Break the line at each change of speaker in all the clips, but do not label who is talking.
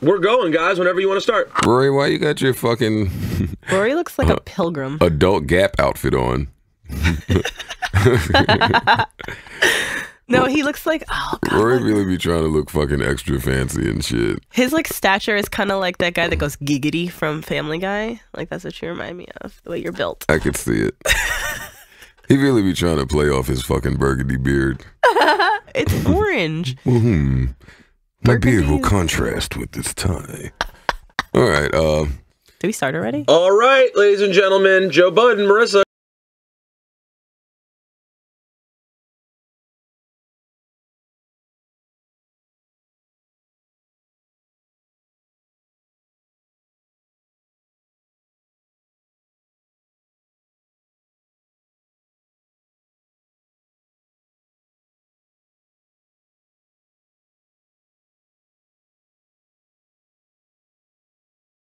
We're going, guys, whenever you want to start.
Rory, why you got your fucking...
Rory looks like a pilgrim.
Adult Gap outfit on.
No, he looks like... Oh, God.
Rory really be trying to look fucking extra fancy and shit.
His, like, stature is kind of like that guy that goes giggity from Family Guy. Like, that's what you remind me of, the way you're built.
I could see it. He really be trying to play off his fucking burgundy beard.
It's orange.
My beard will contrast with this tie. All right.
Did we start already?
All right, ladies and gentlemen, Joe Budden, Marissa.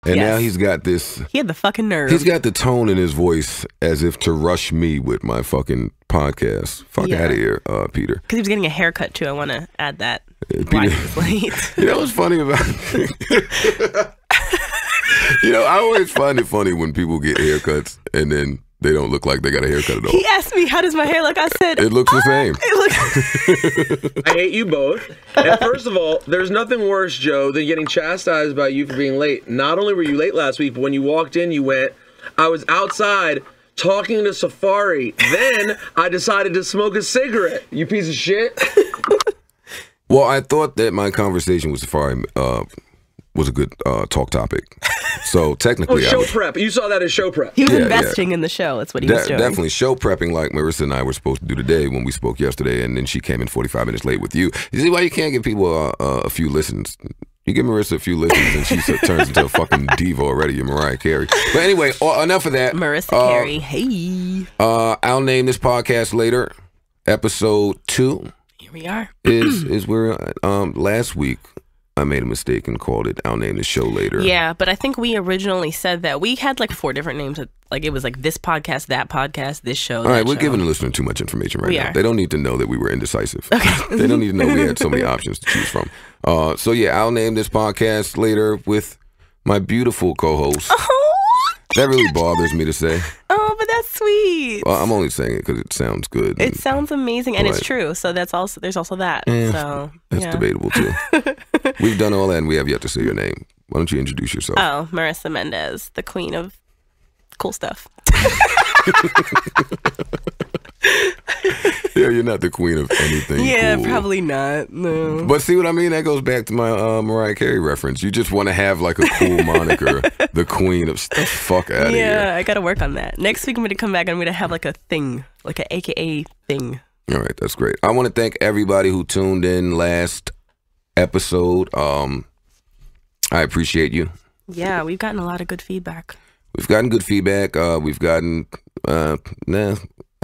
And now he's got this...
He had the fucking nerve.
He's got the tone in his voice as if to rush me with my fucking podcast. Fuck out of here, Peter.
Because he was getting a haircut, too. I want to add that.
Peter,
late.
You know what's funny about You know, I always find it funny when people get haircuts and then they don't look like they got a haircut at all.
He asked me, how does my hair look? I said,
it looks the same.
It looks...
I hate you both. And first of all, there's nothing worse, Joe, than getting chastised by you for being late. Not only were you late last week, but when you walked in, you went, I was outside talking to Safari. Then I decided to smoke a cigarette. You piece of shit.
Well, I thought that my conversation with Safari was a good talk topic. So technically,
show prep. You saw that as show prep.
He was investing in the show. That's what he was doing.
Definitely show prepping like Marissa and I were supposed to do today when we spoke yesterday, and then she came in 45 minutes late with you. You see why you can't give people a few listens? You give Marissa a few listens, and she turns into a fucking diva already. You're Mariah Carey. But anyway, enough of that.
Marissa Carey. Hey.
I'll name this podcast later. Episode 2.
Here we are.
Is where last week I made a mistake and called it I'll name the show later.
Yeah, but I think we originally said that we had like 4 different names. Like it was like this podcast, that podcast, this show.
All right, we're giving the listener too much information right now.
Are.
They don't need to know that we were indecisive.
Okay.
They don't need to know we had so many options to choose from. So yeah, I'll name this podcast later with my beautiful co-host. That really bothers me to say.
Oh, but that's sweet.
Well, I'm only saying it because it sounds good.
It sounds amazing, and it's true. So there's also that. So
that's debatable too. We've done all that, and we have yet to say your name. Why don't you introduce yourself?
Oh, Marisa Mendez, the queen of cool stuff.
Yeah, you're not the queen of anything.
Yeah,
cool.
Probably not. No.
But see what I mean? That goes back to my Mariah Carey reference. You just want to have like a cool moniker, the queen of stuff. Fuck out of here.
Yeah, I got to work on that. Next week I'm going to come back and I'm going to have like a thing, like an AKA thing.
All right, that's great. I want to thank everybody who tuned in last episode. I appreciate you.
Yeah, we've gotten a lot of good feedback.
We've gotten good feedback. We've gotten, I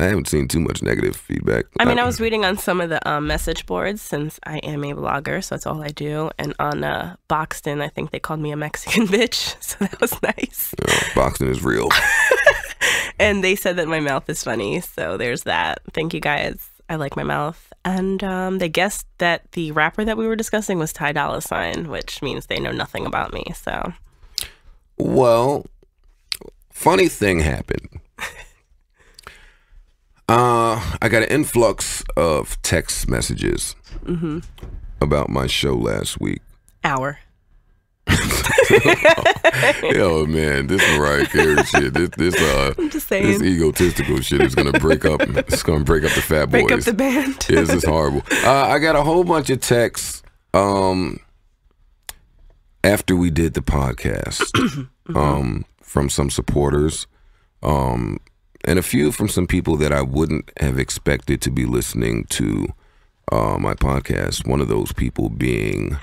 haven't seen too much negative feedback.
I mean, I was reading on some of the message boards since I am a blogger, so that's all I do. And on Boxton, I think they called me a Mexican bitch, so that was nice.
Boxton is real.
And they said that my mouth is funny, so there's that. Thank you guys. I like my mouth. And they guessed that the rapper that we were discussing was Ty Dolla $ign, which means they know nothing about me, so.
Well, funny thing happened. I got an influx of text messages about my show last week.
Hour.
Yo, man, this Mariah Carey shit,
I'm just saying.
this egotistical shit is gonna break up. It's gonna break up the Fat Boys.
Break up the band.
Yeah, this is horrible. I got a whole bunch of texts after we did the podcast from some supporters. And a few from some people that I wouldn't have expected to be listening to my podcast. One of those people being...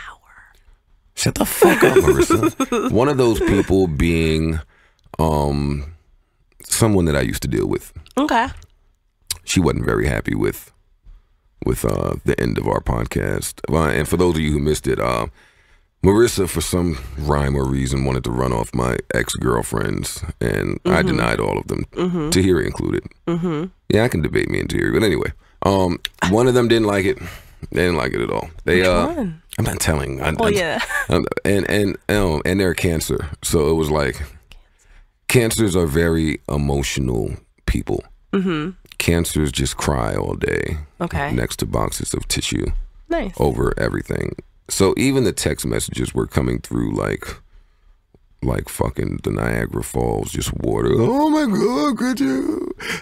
Shut the fuck up, Marissa. One of those people being someone that I used to deal with.
Okay.
She wasn't very happy with the end of our podcast. And for those of you who missed it, Marissa, for some rhyme or reason, wanted to run off my ex-girlfriends, and I denied all of them, Tahiri included. Yeah, I can debate me and Tahiri, but anyway, one of them didn't like it. They didn't like it at all. They
Which one?
I'm not telling.
Yeah.
And they're cancer. So it was like, cancers are very emotional people. Mm-hmm. Cancers just cry all day.
Okay.
Next to boxes of tissue.
Nice.
Over everything. So even the text messages were coming through like fucking the Niagara Falls, just water. Oh my God,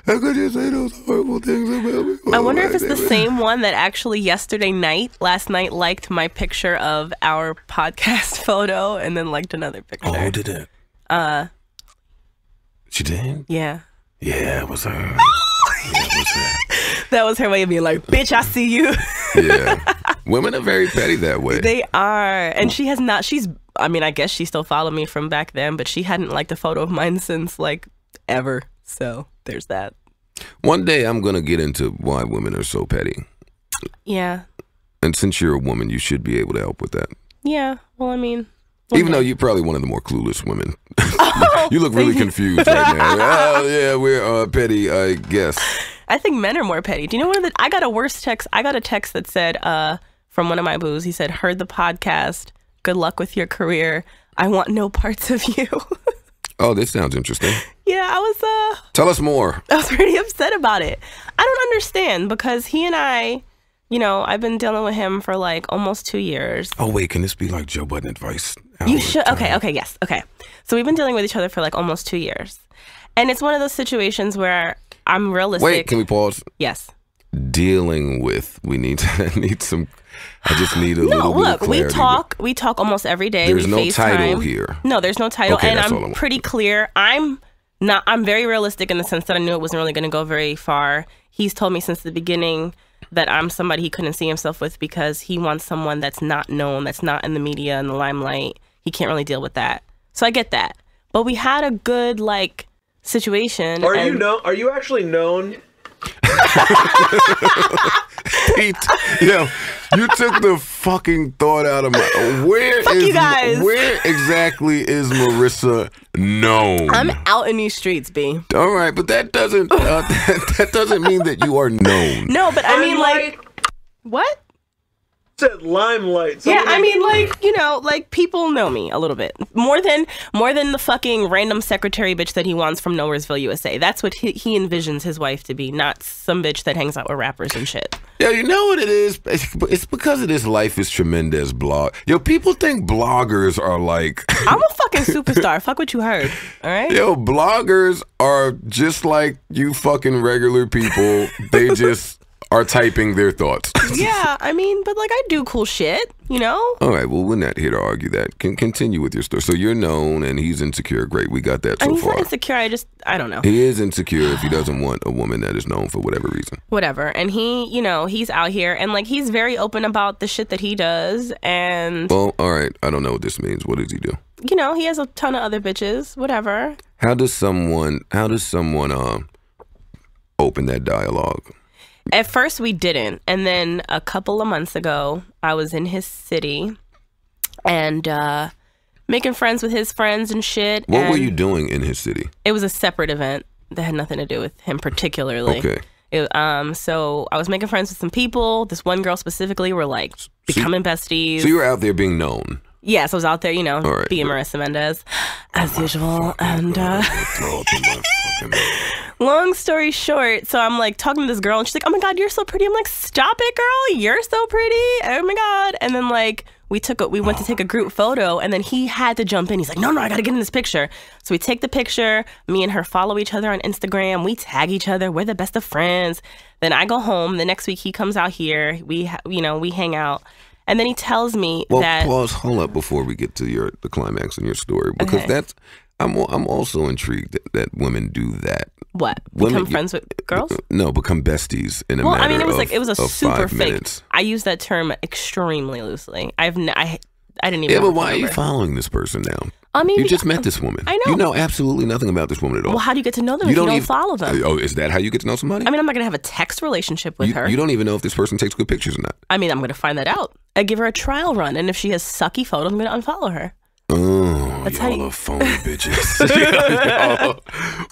how could you say those horrible things about me?
I wonder if it's the same one that actually last night liked my picture of our podcast photo and then liked another picture.
Oh, who did that? She did?
Yeah.
Yeah, it was her.
That was her way of being like, bitch, I see you.
Yeah. Women are very petty that way.
They are. And she has not, I guess she still followed me from back then, but she hadn't liked a photo of mine since like ever. So there's that.
One day I'm going to get into why women are so petty.
Yeah.
And since you're a woman, you should be able to help with that.
Yeah. Well, I mean.
Even though you're probably one of the more clueless women. You look really confused right now. Oh, yeah, we're petty, I guess.
I think men are more petty. Do you know I got a worse text. I got a text that said, from one of my boos, he said, heard the podcast. Good luck with your career. I want no parts of you.
Oh, this sounds interesting.
Yeah, I was,
tell us more.
I was pretty upset about it. I don't understand because he and I, I've been dealing with him for like almost 2 years.
Oh, wait, can this be like Joe Budden advice?
You should. Okay, yes. Okay. So we've been dealing with each other for like almost 2 years. And it's one of those situations where I'm realistic.
Wait, can we pause?
Yes.
Dealing with, I just need a little bit of clarity.
We talk almost every day.
There's no title here.
No, there's no title.
Okay,
and
that's all I
I'm
want.
pretty clear. I'm very realistic in the sense that I knew it wasn't really going to go very far. He's told me since the beginning that I'm somebody he couldn't see himself with because he wants someone that's not known, that's not in the media and the limelight. He can't really deal with that. So I get that. But we had a good situation.
Are you actually known?
Pete, you took the fucking thought out of my. Where exactly is Marisa known?
I'm out in these streets, B.
All right, but that doesn't that doesn't mean that you are known.
No, but I mean what?
Said limelight.
Yeah, I mean, people know me a little bit more than the fucking random secretary bitch that he wants from Nowheresville, USA. That's what he envisions his wife to be, not some bitch that hangs out with rappers and shit.
Yeah, you know what it is? It's because of this Life is Tremendous blog. People think bloggers are like...
I'm a fucking superstar. Fuck what you heard. All right?
Bloggers are just like you fucking regular people. They just are typing their thoughts.
Yeah, I mean, but I do cool shit, All
right, well, we're not here to argue that. Continue with your story. So you're known and he's insecure. Great, we got that so far.
He's not insecure, I don't know.
He is insecure if he doesn't want a woman that is known for whatever reason.
Whatever. And he, he's out here and he's very open about the shit that he does and...
Well, all right, I don't know what this means. What does he do?
He has a ton of other bitches, whatever.
How does someone open that dialogue?
At first we didn't. And then a couple of months ago, I was in his city and making friends with his friends and shit.
What were you doing in his city?
It was a separate event that had nothing to do with him particularly.
Okay.
So I was making friends with some people. This one girl specifically, were becoming besties.
So you were out there being known?
Yeah, so I was out there,
right.
being Marisa Mendez, as usual. And long story short, so I'm talking to this girl and she's like, oh my God, you're so pretty. I'm like, stop it, girl. You're so pretty. Oh my God. And then we went to take a group photo and then he had to jump in. He's like, no, I got to get in this picture. So we take the picture. Me and her follow each other on Instagram. We tag each other. We're the best of friends. Then I go home. The next week he comes out here. We hang out. And then he tells me that...
Well, pause, hold up before we get to the climax in your story. Because I'm also intrigued that women do that.
What? Become friends with girls?
No, become besties in a matter of 5 minutes.
It was a super fake. I use that term extremely loosely. I didn't even...
Yeah, but why are you following this person now?
I mean,
you just met this woman.
I know.
You know absolutely nothing about this woman at all.
Well, how do you get to know them if you don't follow them?
Oh, is that how you get to know somebody?
I mean, I'm not going to have a text relationship with her.
You don't even know if this person takes good pictures or not.
I mean, I'm going to find that out. I give her a trial run, and if she has sucky photos, I'm going to unfollow her.
Oh, that's y'all are phony bitches.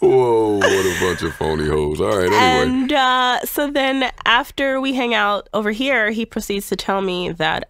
Whoa, what a bunch of phony hoes. All right, anyway.
And so then after we hang out over here, he proceeds to tell me that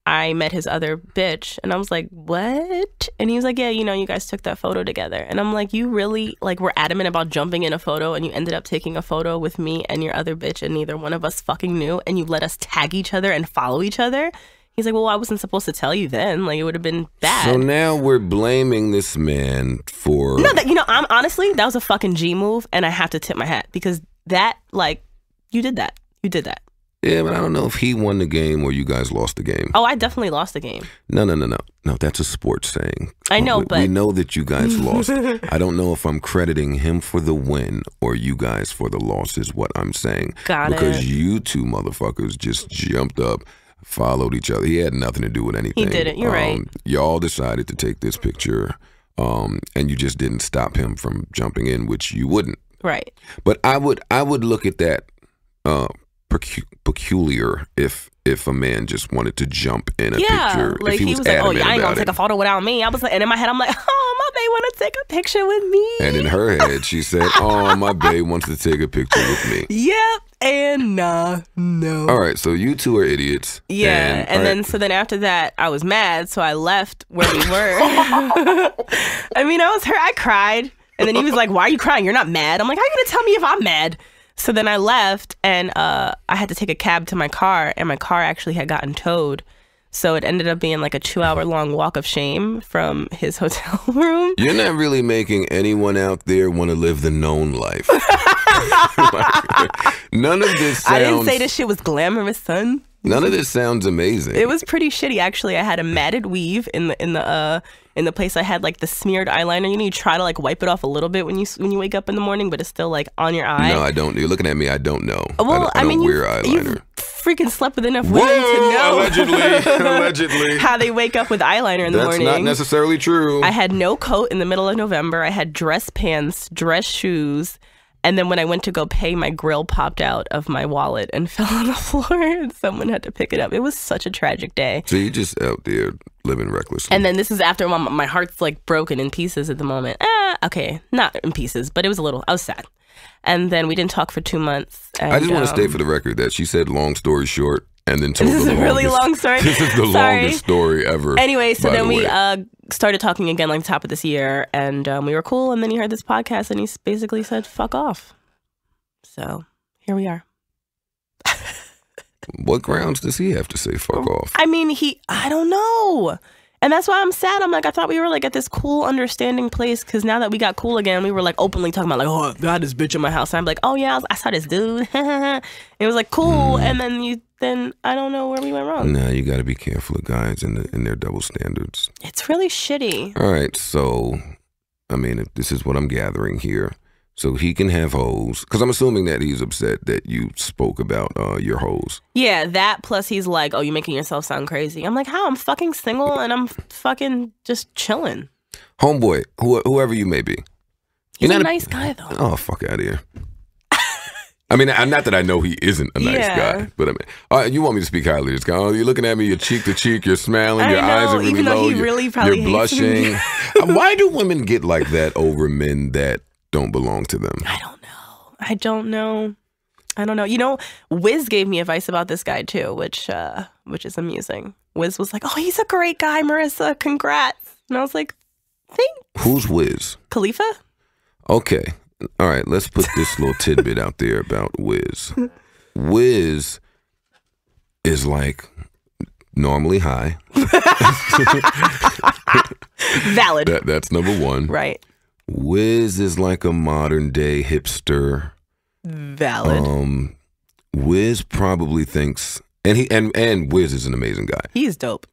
I met his other bitch. And I was like, what? And he was like, yeah, you know, you guys took that photo together. And I'm like, you really, like, were adamant about jumping in a photo and you ended up taking a photo with me and your other bitch and neither one of us fucking knew and you let us tag each other and follow each other? He's like, well, I wasn't supposed to tell you then. Like, it would have been bad.
So now we're blaming this man for...
No, you know, I'm honestly, that was a fucking G move and I have to tip my hat because that, like, you did that. You did that.
Yeah, but I don't know if he won the game or you guys lost the game.
Oh, I definitely lost the game.
No, that's a sports saying.
I know, but...
We know that you guys lost. I don't know if I'm crediting him for the win or you guys for the loss is what I'm saying.
Got it.
Because you two motherfuckers just jumped up, followed each other. He had nothing to do with anything.
He didn't, you're right.
Y'all decided to take this picture, and you just didn't stop him from jumping in, which you wouldn't.
Right.
But I would look at that peculiar if a man just wanted to jump in a picture.
Like
if he was
like, oh, yeah, I ain't gonna
it.
take a photo without me. I was like, and in my head, I'm like, oh, my babe want to take a picture with me.
And in her head, she said, oh, my babe wants to take a picture with me.
Yep, and no.
All right, so you two are idiots.
Yeah, and then so then after that, I was mad, so I left where we were. I mean, I was hurt. I cried. And then he was like, why are you crying? You're not mad. I'm like, how are you going to tell me if I'm mad? So then I left and I had to take a cab to my car and my car actually had gotten towed. So it ended up being like a 2-hour-long walk of shame from his hotel room.
You're not really making anyone out there want to live the known life. None of this sounds...
I didn't say this shit was glamorous, son.
None of this sounds amazing.
It was pretty shitty, actually. I had a matted weave in the place. I had like the smeared eyeliner. You know, you try to like wipe it off a little bit when you wake up in the morning, but it's still like on your eye.
No, I don't. You're looking at me. I don't know.
Well,
I don't wear eyeliner.
You've freaking slept with enough women to know
allegedly
how they wake up with eyeliner in the morning.
That's not necessarily true.
I had no coat in the middle of November. I had dress pants, dress shoes. And then when I went to go pay, my grill popped out of my wallet and fell on the floor and someone had to pick it up. It was such a tragic day.
So you're just out there living recklessly.
And then this is after my heart's like broken in pieces at the moment. Okay, not in pieces, but it was I was sad. And then we didn't talk for 2 months. And,
I just want to state for the record that she said long story short and then told
this
the
is a really long story.
This is the longest story ever.
Anyway, so then we started talking again like the top of this year and we were cool. And then he heard this podcast and he basically said, fuck off. So here we are.
What grounds does he have to say fuck off?
I mean, I don't know. And that's why I'm sad. I'm like, I thought we were like at this cool, understanding place because now that we got cool again, we were like openly talking about like, oh, I got this bitch in my house. And I'm like, oh yeah, I saw this dude. It was like cool. And then I don't know where we went wrong.
Nah, you got to be careful of guys and their double standards.
It's really shitty.
All right, so I mean, if this is what I'm gathering here. So he can have hoes. Because I'm assuming that he's upset that you spoke about your hoes.
Yeah, that plus he's like, oh, you're making yourself sound crazy. I'm like, how? I'm fucking single and I'm fucking just chilling.
Homeboy, whoever you may be.
He's a nice guy, though.
Oh, fuck out of here. I mean, not that I know he isn't a nice guy, but I mean, you want me to speak highly of this guy? Oh, you're looking at me, you're cheek to cheek, you're smiling, your eyes are really low, you're blushing. Why do women get like that over men that don't belong to them?
I don't know. You know, Wiz gave me advice about this guy too, which is amusing. Wiz was like, "Oh, he's a great guy, Marissa. Congrats." And I was like, "Thanks."
Who's Wiz?
Khalifa?
Okay. All right, let's put this little tidbit out there about Wiz. Wiz is like normally high.
Valid.
That's number one.
Right.
Wiz is like a modern day hipster.
Valid.
Wiz probably thinks, and Wiz is an amazing guy.
He's dope.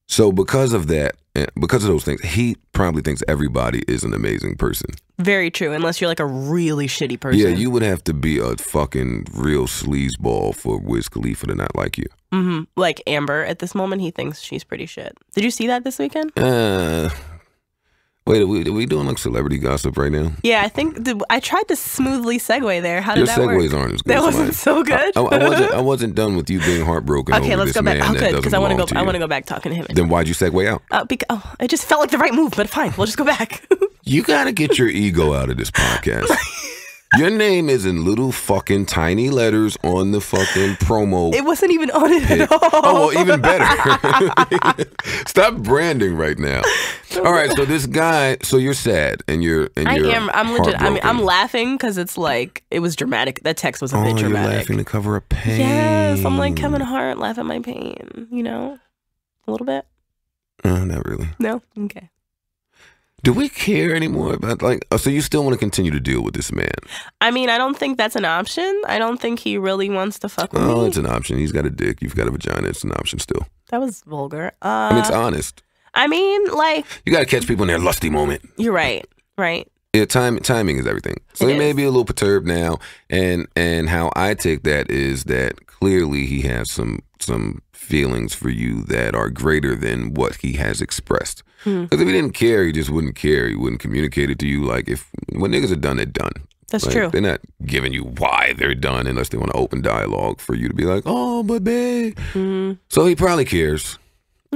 So because of that, because of those things, he probably thinks everybody is an amazing person.
Very true, unless you're like a really shitty person.
Yeah, you would have to be a fucking real sleazeball for Wiz Khalifa to not like you.
Mm-hmm. Like Amber, at this moment, he thinks she's pretty shit. Did you see that this weekend?
Wait, are we doing like celebrity gossip right now?
Yeah, I think I tried to smoothly segue there. How did that work?
Your segues aren't as good.
That wasn't so good.
I wasn't done with you being heartbroken.
Okay,
over
let's
this
go back.
man
Okay, because I want to go. I want
to
to go back talking to him.
Then why'd you segue out?
It just felt like the right move, but fine. We'll just go back.
You got to get your ego out of this podcast. Your name is in little fucking tiny letters on the fucking promo.
It wasn't even on it at all.
Oh, well, even better. Stop branding right now. All right, so this guy, so you're sad and you're I'm legit. I mean,
I'm laughing because it's like it was dramatic. That text was a bit dramatic.
You're laughing to cover up pain.
Yes, I'm like Kevin Hart, laugh at my pain. You know, a little bit.
Not really.
No, okay.
Do we care anymore about so you still want to continue to deal with this man?
I mean, I don't think that's an option. I don't think he really wants to fuck with me.
Oh, it's an option. He's got a dick. You've got a vagina. It's an option still.
That was vulgar.
I mean, it's honest.
I mean, like...
You got to catch people in their lusty moment.
You're right. Right.
Yeah, timing is everything. So he may be a little perturbed now. And how I take that is that clearly he has some feelings for you that are greater than what he has expressed. Because if he didn't care, he just wouldn't care. He wouldn't communicate it to you. Like, when niggas are done, they're done.
That's true.
They're not giving you why they're done unless they want to open dialogue for you to be like, oh, but babe. So he probably cares.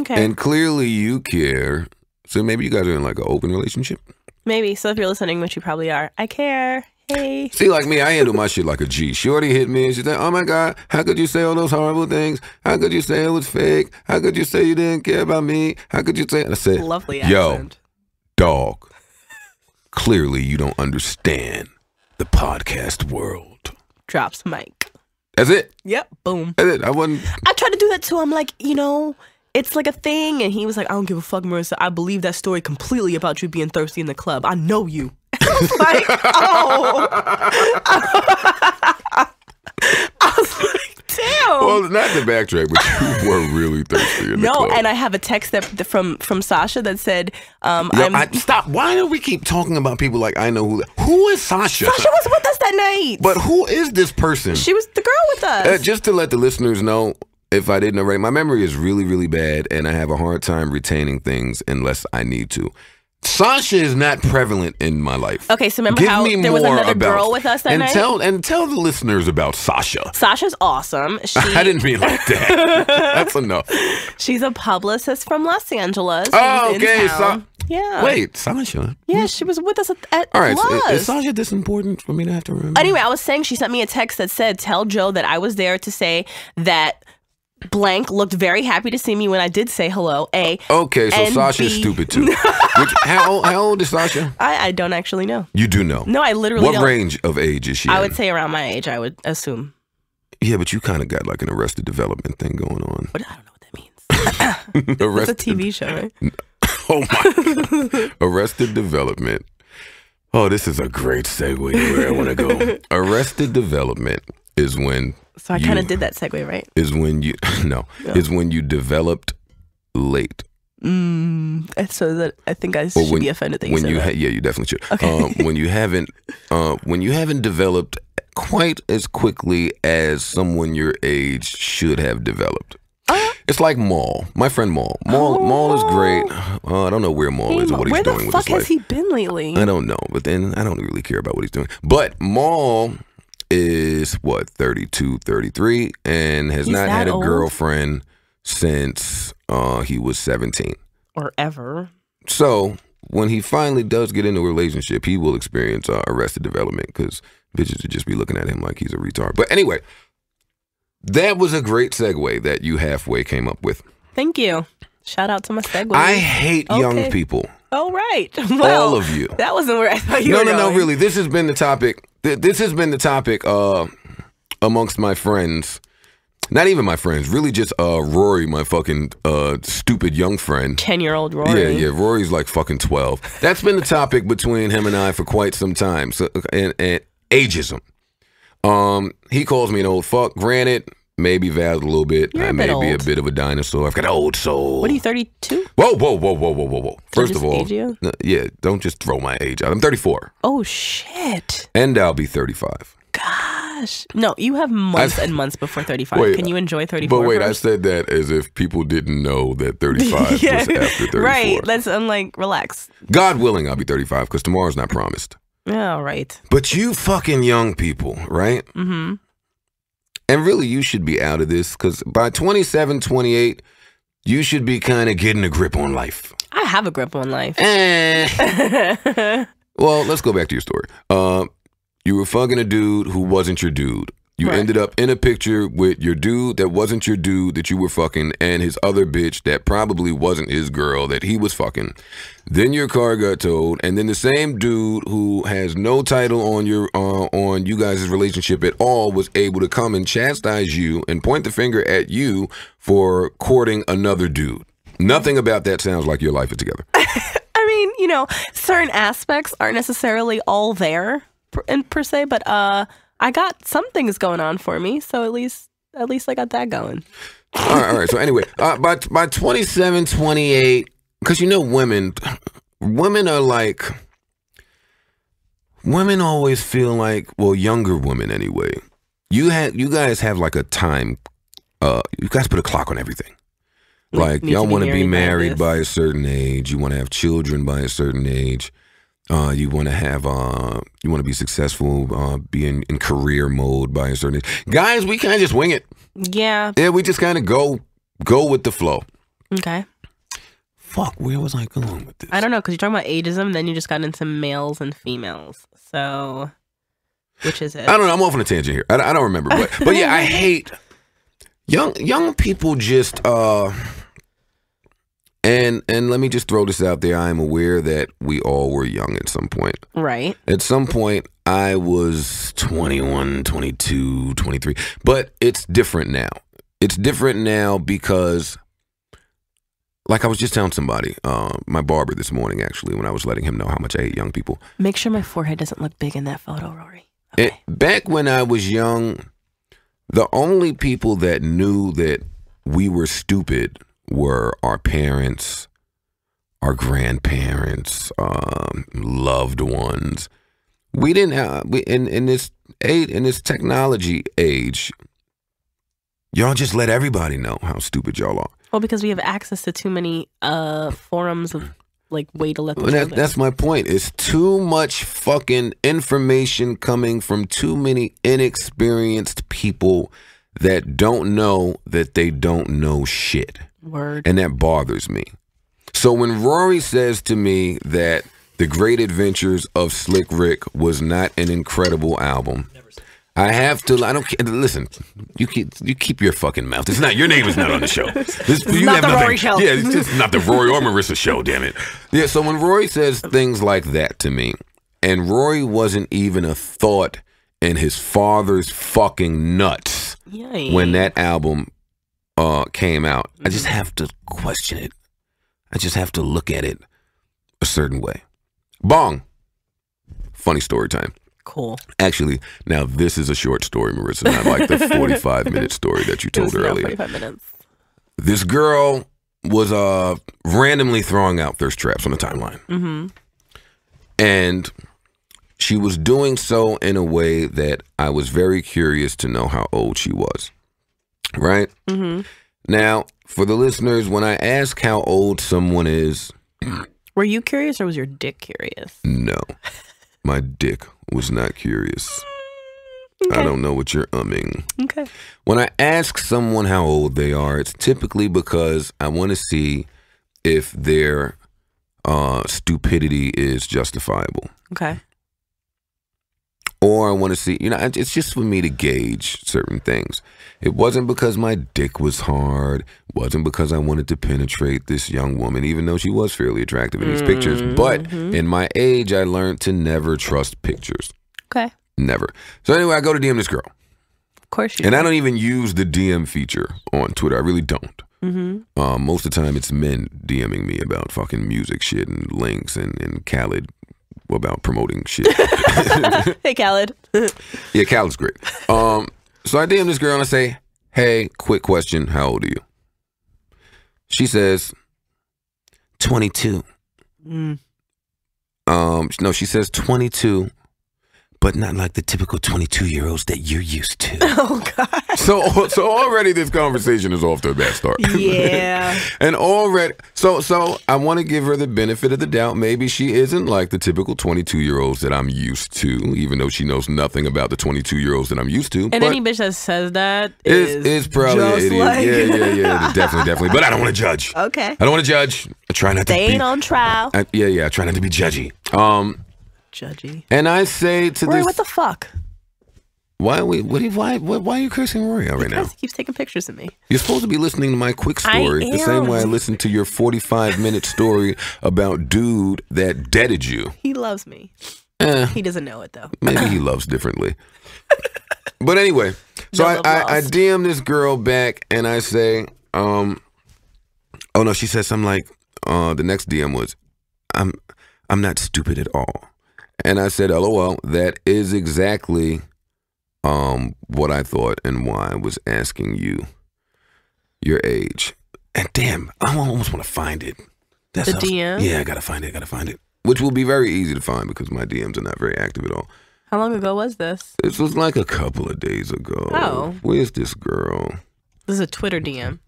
Okay.
And clearly you care. So maybe you guys are in like an open relationship.
Maybe. So if you're listening, which you probably are, I care. Hey.
See, like me, I handle my shit like a G. Shorty hit me and she's like, oh my God, how could you say all those horrible things? How could you say it was fake? How could you say you didn't care about me? How could you say... I said,
lovely accent.
Yo, dog, clearly you don't understand the podcast world.
Drops mic.
That's it?
Yep. Boom.
That's it.
I tried to do that too. I'm like, you know... It's like a thing. And he was like, I don't give a fuck, Marissa. I believe that story completely about you being thirsty in the club. I know you. I was like, oh. I was like, damn.
Well, not to backtrack, but you were really thirsty in the club.
No, and I have a text that from Sasha that said,
stop. Why do we keep talking about people like I know who is Sasha?
Sasha was with us that night.
But who is this person?
She was the girl with us.
Just to let the listeners know, if I didn't already, my memory is really, really bad, and I have a hard time retaining things unless I need to. Sasha is not prevalent in my life.
Okay, so remember how there was another girl with us that night?
Tell the listeners about Sasha.
Sasha's awesome.
I didn't mean like that. That's enough.
She's a publicist from Los Angeles.
Oh, okay.
Yeah.
Wait, Sasha?
Yeah, she was with us at
all right,
Luz.
So is Sasha this important for me to have to remember?
Anyway, I was saying she sent me a text that said, tell Joe that I was there to say that blank looked very happy to see me when I did say hello, A. Okay,
so Sasha's stupid too. How old is Sasha?
I don't actually know.
You do know?
No, I literally don't.
What range of age is she
I would say around my age, I would assume.
Yeah, but you kind of got like an Arrested Development thing going on.
But I don't know what that means. It's a TV show, right?
Oh my God. Arrested Development. Oh, this is a great segue where I want to go. Arrested Development is when...
So I kind of did that segue, right?
Is when you is when you developed late.
So that I think I should be offended that you said that.
Yeah, you definitely should.
Okay.
When you haven't developed quite as quickly as someone your age should have developed. It's like Maul. My friend Maul. Maul is great. I don't know where Maul is or what he's doing with his life.
Where the fuck has he been lately?
I don't know, but then I don't really care about what he's doing. But Maul is 32, 33 and has not had a girlfriend since he was 17
or ever.
So when he finally does get into a relationship, he will experience Arrested Development because bitches would just be looking at him like he's a retard. But anyway, that was a great segue that you halfway came up with.
Thank you. Shout out to my segue.
I hate young people.
Oh, right. Well,
all of you.
That wasn't where I thought you were going.
No, really. This has been the topic. This has been the topic amongst my friends. Not even my friends. Really just Rory, my fucking stupid young friend.
10-year-old Rory.
Yeah. Rory's like fucking 12. That's been the topic between him and I for quite some time. So, and ageism. He calls me an old fuck. Granted, maybe valid a little bit. I may be a bit of a dinosaur. I've got an old soul.
What are you, 32?
Whoa. First of all,
age you?
Yeah, don't just throw my age out. I'm 34.
Oh, shit.
And I'll be 35.
Gosh. No, you have months and months before 35. Wait, can you enjoy 34
But wait,
first?
I said that as if people didn't know that 35 was after 34.
Right. I'm like, relax.
God willing, I'll be 35 because tomorrow's not promised.
Yeah, right.
But you fucking young people, right?
Mm-hmm.
And really, you should be out of this because by 27, 28, you should be kind of getting a grip on life.
I have a grip on life.
Well, let's go back to your story. You were fucking a dude who wasn't your dude. You ended up in a picture with your dude that wasn't your dude that you were fucking and his other bitch that probably wasn't his girl that he was fucking. Then your car got towed, and then the same dude who has no title on your on you guys' relationship at all was able to come and chastise you and point the finger at you for courting another dude. Nothing about that sounds like your life is together.
I mean, you know, certain aspects aren't necessarily all there per se, but I got some things going on for me, so at least I got that going.
All right. So anyway, by 27, 28, because you know women are like, women always feel like, well, younger women anyway. You guys have like a time. You guys put a clock on everything. Like y'all want to be married by a certain age. You want to have children by a certain age. You want to have, you want to be successful, be in career mode by a certain age. Guys, we kind of just wing it.
Yeah.
Yeah, we just kind of go with the flow.
Okay.
Fuck, where was I going with this?
I don't know, because you're talking about ageism, then you just got into males and females. So, which is it?
I don't know. I'm off on a tangent here. I don't remember. But yeah, I hate young people just, And let me just throw this out there. I am aware that we all were young at some point.
Right.
At some point, I was 21, 22, 23. But it's different now. It's different now because, like I was just telling somebody, my barber this morning, actually, when I was letting him know how much I hate young people.
Make sure my forehead doesn't look big in that photo, Rory. Okay.
Back when I was young, the only people that knew that we were stupid were our parents, our grandparents, loved ones. We didn't have in this technology age. Y'all just let everybody know how stupid y'all are.
Well, because we have access to too many forums of like way to let them know
that's my point. It's too much fucking information coming from too many inexperienced people that don't know that they don't know shit.
Word.
And that bothers me. So when Rory says to me that The Great Adventures of Slick Rick was not an incredible album, I have to. I don't listen. You keep your fucking mouth. It's not your name is not on the show.
It's not the Rory show.
Yeah, it's just not the Rory or Marisa show. Damn it. Yeah. So when Rory says things like that to me, and Rory wasn't even a thought in his father's fucking nuts when that album came out, I just have to question it. I just have to look at it a certain way. Bong. Funny story time.
Cool.
Actually, now this is a short story, Marisa, not like the 45-minute story that you told earlier.
45 minutes.
This girl was randomly throwing out thirst traps on the timeline.
Mm-hmm.
And she was doing so in a way that I was very curious to know how old she was. Right?
Mm-hmm.
Now, for the listeners, when I ask how old someone is...
Were you curious or was your dick curious?
No. My dick was not curious.
Okay.
I don't know what you're umming.
Okay.
When I ask someone how old they are, it's typically because I want to see if their stupidity is justifiable.
Okay.
Or I want to see, it's just for me to gauge certain things. It wasn't because my dick was hard. It wasn't because I wanted to penetrate this young woman, even though she was fairly attractive in these pictures. But in my age, I learned to never trust pictures.
Okay.
Never. So anyway, I go to DM this girl.
Of course you
And
do.
I don't even use the DM feature on Twitter. I really don't.
Mm-hmm.
Most of the time, it's men DMing me about fucking music shit and links and Khaled about promoting shit.
Hey, Khaled.
Yeah, Khaled's great. So I DM this girl and I say, hey, quick question. How old are you? She says, 22.
Mm.
No, she says 22, but not like the typical 22-year-olds that you're used to.
Oh, God.
So already this conversation is off to a bad start.
Yeah.
And already, so I want to give her the benefit of the doubt. Maybe she isn't like the typical 22-year-olds that I'm used to, even though she knows nothing about the 22-year-olds that I'm used to.
And any bitch that says that is
probably an
just
idiot.
like...
Yeah, definitely. But I don't want to judge.
Okay.
I don't want to judge. I try not to be.
They ain't on trial.
I try not to be judgy.
Judgy.
And I say to
Rory,
this,
what the fuck?
why are you cursing Rory out right now?
Because he keeps taking pictures of me.
You're supposed to be listening to my quick story the same way I listened to your 45-minute story about dude that deaded you.
He loves me. He doesn't know it though.
Maybe he loves differently. But anyway, so I DM this girl back and I say, oh no, she said something like, the next DM was, I'm not stupid at all. And I said, LOL, that is exactly what I thought and why I was asking you your age. And damn, I almost want to find it.
That's the DM?
Yeah, I gotta find it. Which will be very easy to find because my DMs are not very active at all.
How long ago was this?
This was like a couple of days ago.
Oh.
Where's this girl?
This is a Twitter DM.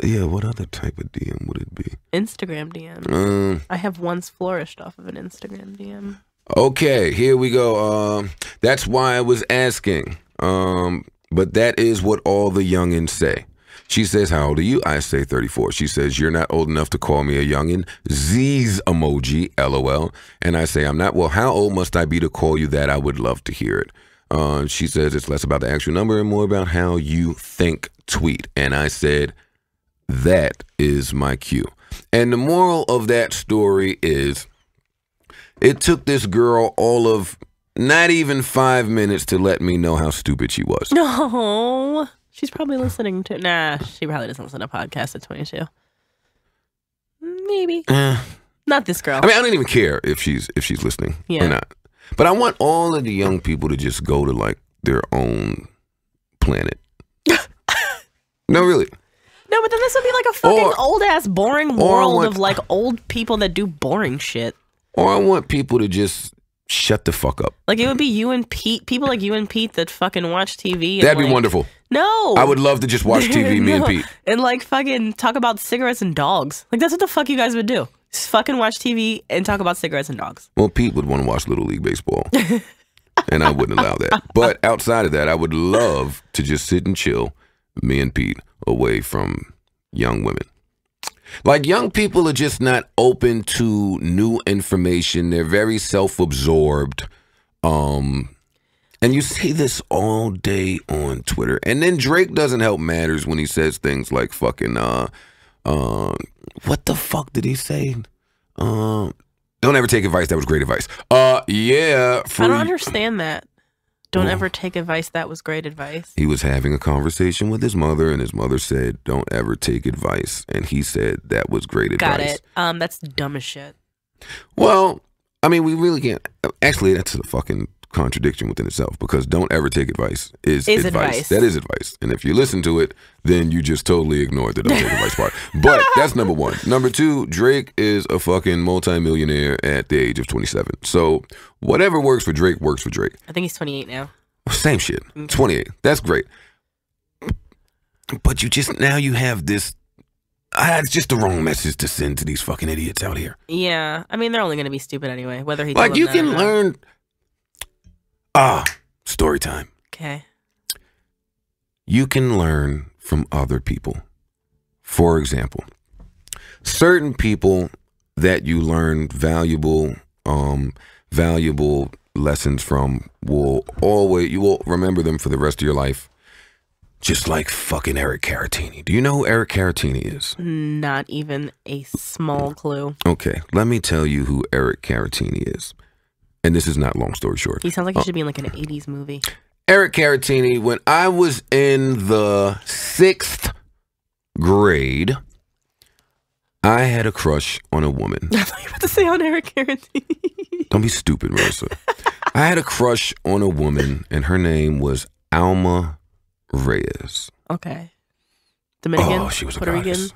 Yeah, what other type of DM would it be?
Instagram DM. I have once flourished off of an Instagram DM.
Okay, here we go. That's why I was asking. But that is what all the youngins say. She says, how old are you? I say 34. She says, you're not old enough to call me a youngin. Z's emoji, LOL. And I say, I'm not. Well, how old must I be to call you that? I would love to hear it. She says, it's less about the actual number and more about how you think, tweet. And I said, that is my cue. And the moral of that story is, it took this girl all of not even 5 minutes to let me know how stupid she was.
No. She's probably listening to... Nah, she probably doesn't listen to podcasts at 22. Maybe. Not this girl.
I mean, I don't even care if she's listening or not. But I want all of the young people to just go to, like, their own planet. No, really.
No, but then this would be like a fucking old-ass boring world of, like, old people that do boring shit.
Or I want people to just shut the fuck up.
Like, it would be you and Pete, people like you and Pete that fucking watch TV. And
that'd be
like,
wonderful.
No.
I would love to just watch TV, me and Pete.
And like fucking talk about cigarettes and dogs. Like, that's what the fuck you guys would do. Just fucking watch TV and talk about cigarettes and dogs.
Well, Pete would want to watch Little League Baseball. And I wouldn't allow that. But outside of that, I would love to just sit and chill, me and Pete, away from young women. Like, young people are just not open to new information. They're very self-absorbed. And you see this all day on Twitter. And then Drake doesn't help matters when he says things like fucking, what the fuck did he say? Don't ever take advice. That was great advice. Yeah.
I don't understand that. Don't ever take advice. That was great advice.
He was having a conversation with his mother, and his mother said, don't ever take advice. And he said, that was great advice.
Got it. That's dumb as shit.
Well, I mean, we really can't. Actually, that's a fucking contradiction within itself, because don't ever take advice is advice. That is advice. And if you listen to it, then you just totally ignored the don't take advice part. But that's number one. Number two, Drake is a fucking multimillionaire at the age of 27. So whatever works for Drake works for Drake.
I think he's 28 now.
Same shit. 28. That's great. But now you have this. It's just the wrong message to send to these fucking idiots out here.
Yeah. I mean, they're only going to be stupid anyway, whether he
like, you can learn. Story time.
Okay.
You can learn from other people. For example, certain people that you learn valuable lessons from you will remember them for the rest of your life. Just like fucking Eric Caratini. Do you know who Eric Caratini is?
Not even a small clue.
Okay, let me tell you who Eric Caratini is. And this is not long story short.
He sounds like he should be in like an 80s movie.
Eric Caratini, when I was in the 6th grade, I had a crush on a woman.
I thought you were about to say on Eric Caratini.
Don't be stupid, Marisa. I had a crush on a woman, and her name was Alma Reyes.
Okay. Dominican?
Oh, she was
Puerto
a goddess.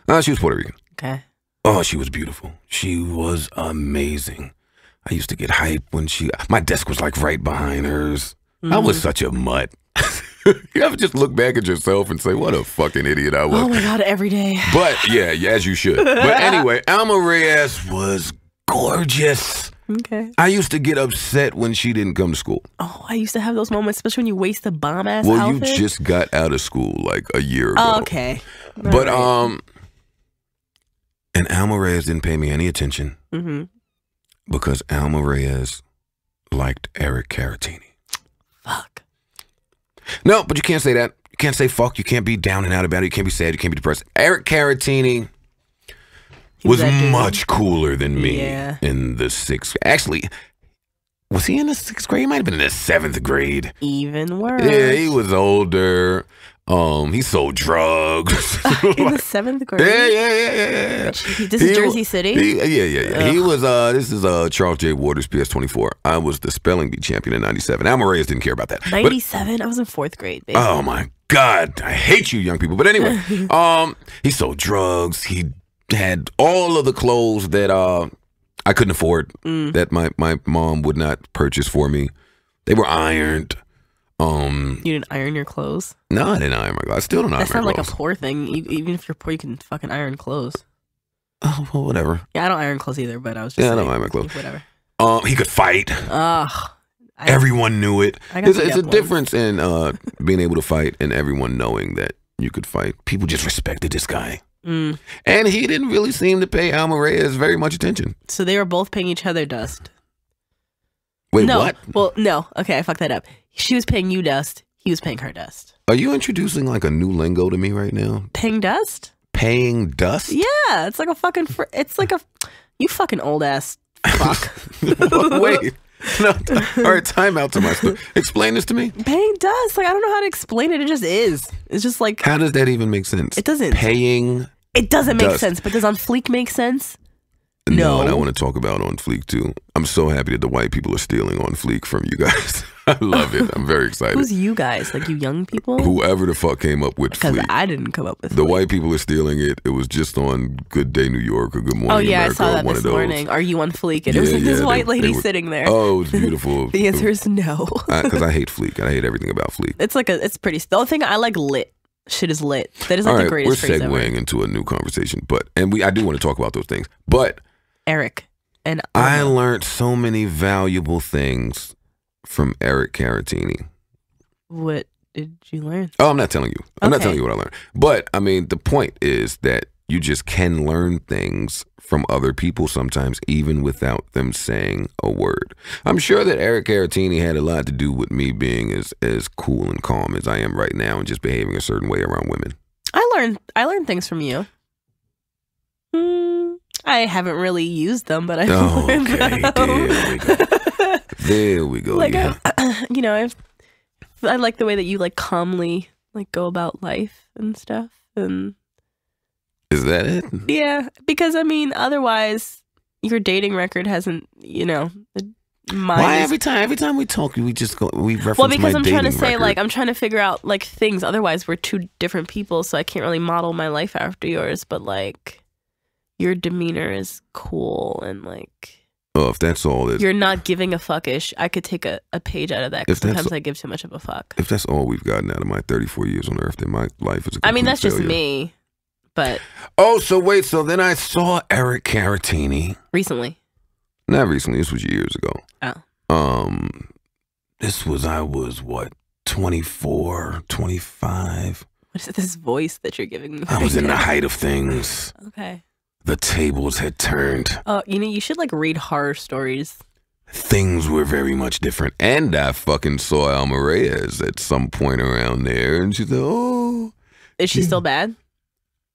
Rican?
She was Puerto Rican.
Okay.
Oh, she was beautiful. She was amazing. I used to get hype when my desk was like right behind hers. I was such a mutt. You ever just look back at yourself and say, what a fucking idiot I was?
Oh my God, every day.
But yeah, as you should. But anyway, Alma Reyes was gorgeous.
Okay.
I used to get upset when she didn't come to school.
Oh, I used to have those moments, especially when you waste a bomb-ass
outfit.
outfit.
Well, you just got out of school like a year ago.
Oh, okay.
But, and Alma Reyes didn't pay me any attention. Because Alma Reyes liked Eric Caratini.
Fuck.
No, but you can't say that. You can't say fuck. You can't be down and out about it. You can't be sad. You can't be depressed. Eric Caratini was much cooler than me in the 6th. Actually, was he in the 6th grade? He might have been in the 7th grade.
Even worse.
Yeah, he was older. He sold drugs.
In the 7th grade?
Yeah.
This is Jersey City?
Yeah. He was, this is Charles J. Waters, PS24. I was the spelling bee champion in 97. Alma Reyes didn't care about that.
97? I was in 4th grade, baby.
Oh, my God. I hate you, young people. But anyway, he sold drugs. He had all of the clothes that I couldn't afford, that my mom would not purchase for me. They were ironed.
You didn't iron your clothes?
No, I didn't iron my clothes. I still don't iron my clothes.
That sounds like a poor thing. Even if you're poor, you can fucking iron clothes.
Oh, well, whatever.
Yeah, I don't iron clothes either, but I was just
I don't iron my clothes.
Whatever.
He could fight.
Ugh.
Everyone knew it. It's a difference in being able to fight and everyone knowing that you could fight. People just respected this guy. And he didn't really seem to pay Alma Reyes very much attention.
So they were both paying each other dust.
Wait,
no.
what?
Well, no. Okay, I fucked that up. She was paying you dust. He was paying her dust.
Are you introducing like a new lingo to me right now?
Paying dust?
Paying dust?
Yeah, it's like a fucking. It's like a. You fucking old ass fuck.
Wait. No. All right, time out to my story. Explain this to me.
Paying dust. Like, I don't know how to explain it. It just is. It's just like.
How does that even make sense?
It doesn't.
Paying.
It doesn't make
dust.
sense. But does on fleek make sense?
No, and I want to talk about On Fleek too. I'm so happy that the white people are stealing On Fleek from you guys. I love it. I'm very excited.
Who's you guys? Like you young people?
Whoever the fuck came up with
Because
Fleek.
I didn't come up with
the
Fleek.
white people are stealing it. It was just on Good Day New York or Good Morning America.
I saw that
one
this
of those.
morning. Are you on Fleek? And it was like this white lady sitting there.
Oh, it was beautiful.
The answer is no.
Because I hate Fleek. I hate everything about Fleek.
It's pretty. The only thing I like lit. Shit is lit. That is like the greatest phrase ever.
We're segueing into a new conversation, I do want to talk about those things. But
Eric and
I learned so many valuable things from Eric Caratini.
What did you learn?
Oh, I'm not telling you. I'm not telling you what I learned. But I mean, the point is that you just can learn things from other people sometimes, even without them saying a word. I'm sure that Eric Caratini had a lot to do with me being as cool and calm as I am right now and just behaving a certain way around women. I learned things from you. I haven't really used them, but I've learned them. There we go.
Like, I like the way that you like calmly like go about life and stuff. And
is that it?
Yeah, because I mean, otherwise, your dating record hasn't,
Why every time we talk, we just go reference
well, because
my
I'm trying to
dating
say
record.
like I'm trying to figure out like things. Otherwise, we're two different people, so I can't really model my life after yours. But like, your demeanor is cool and like.
Oh, if that's all that
you're not giving a fuckish, I could take a page out of that because sometimes I give too much of a fuck.
If that's all we've gotten out of my 34 years on Earth, then my life is a complete
I mean, that's
failure.
just me, but...
Oh, so then I saw Eric Caratini.
Recently?
Not recently, this was years ago.
Oh.
I was, 24, 25?
What is this voice that you're giving me?
I was in the height of things.
Okay.
The tables had turned.
Oh, you should like read horror stories.
Things were very much different. And I fucking saw Alma Reyes at some point around there. And she said, oh.
Is she still bad?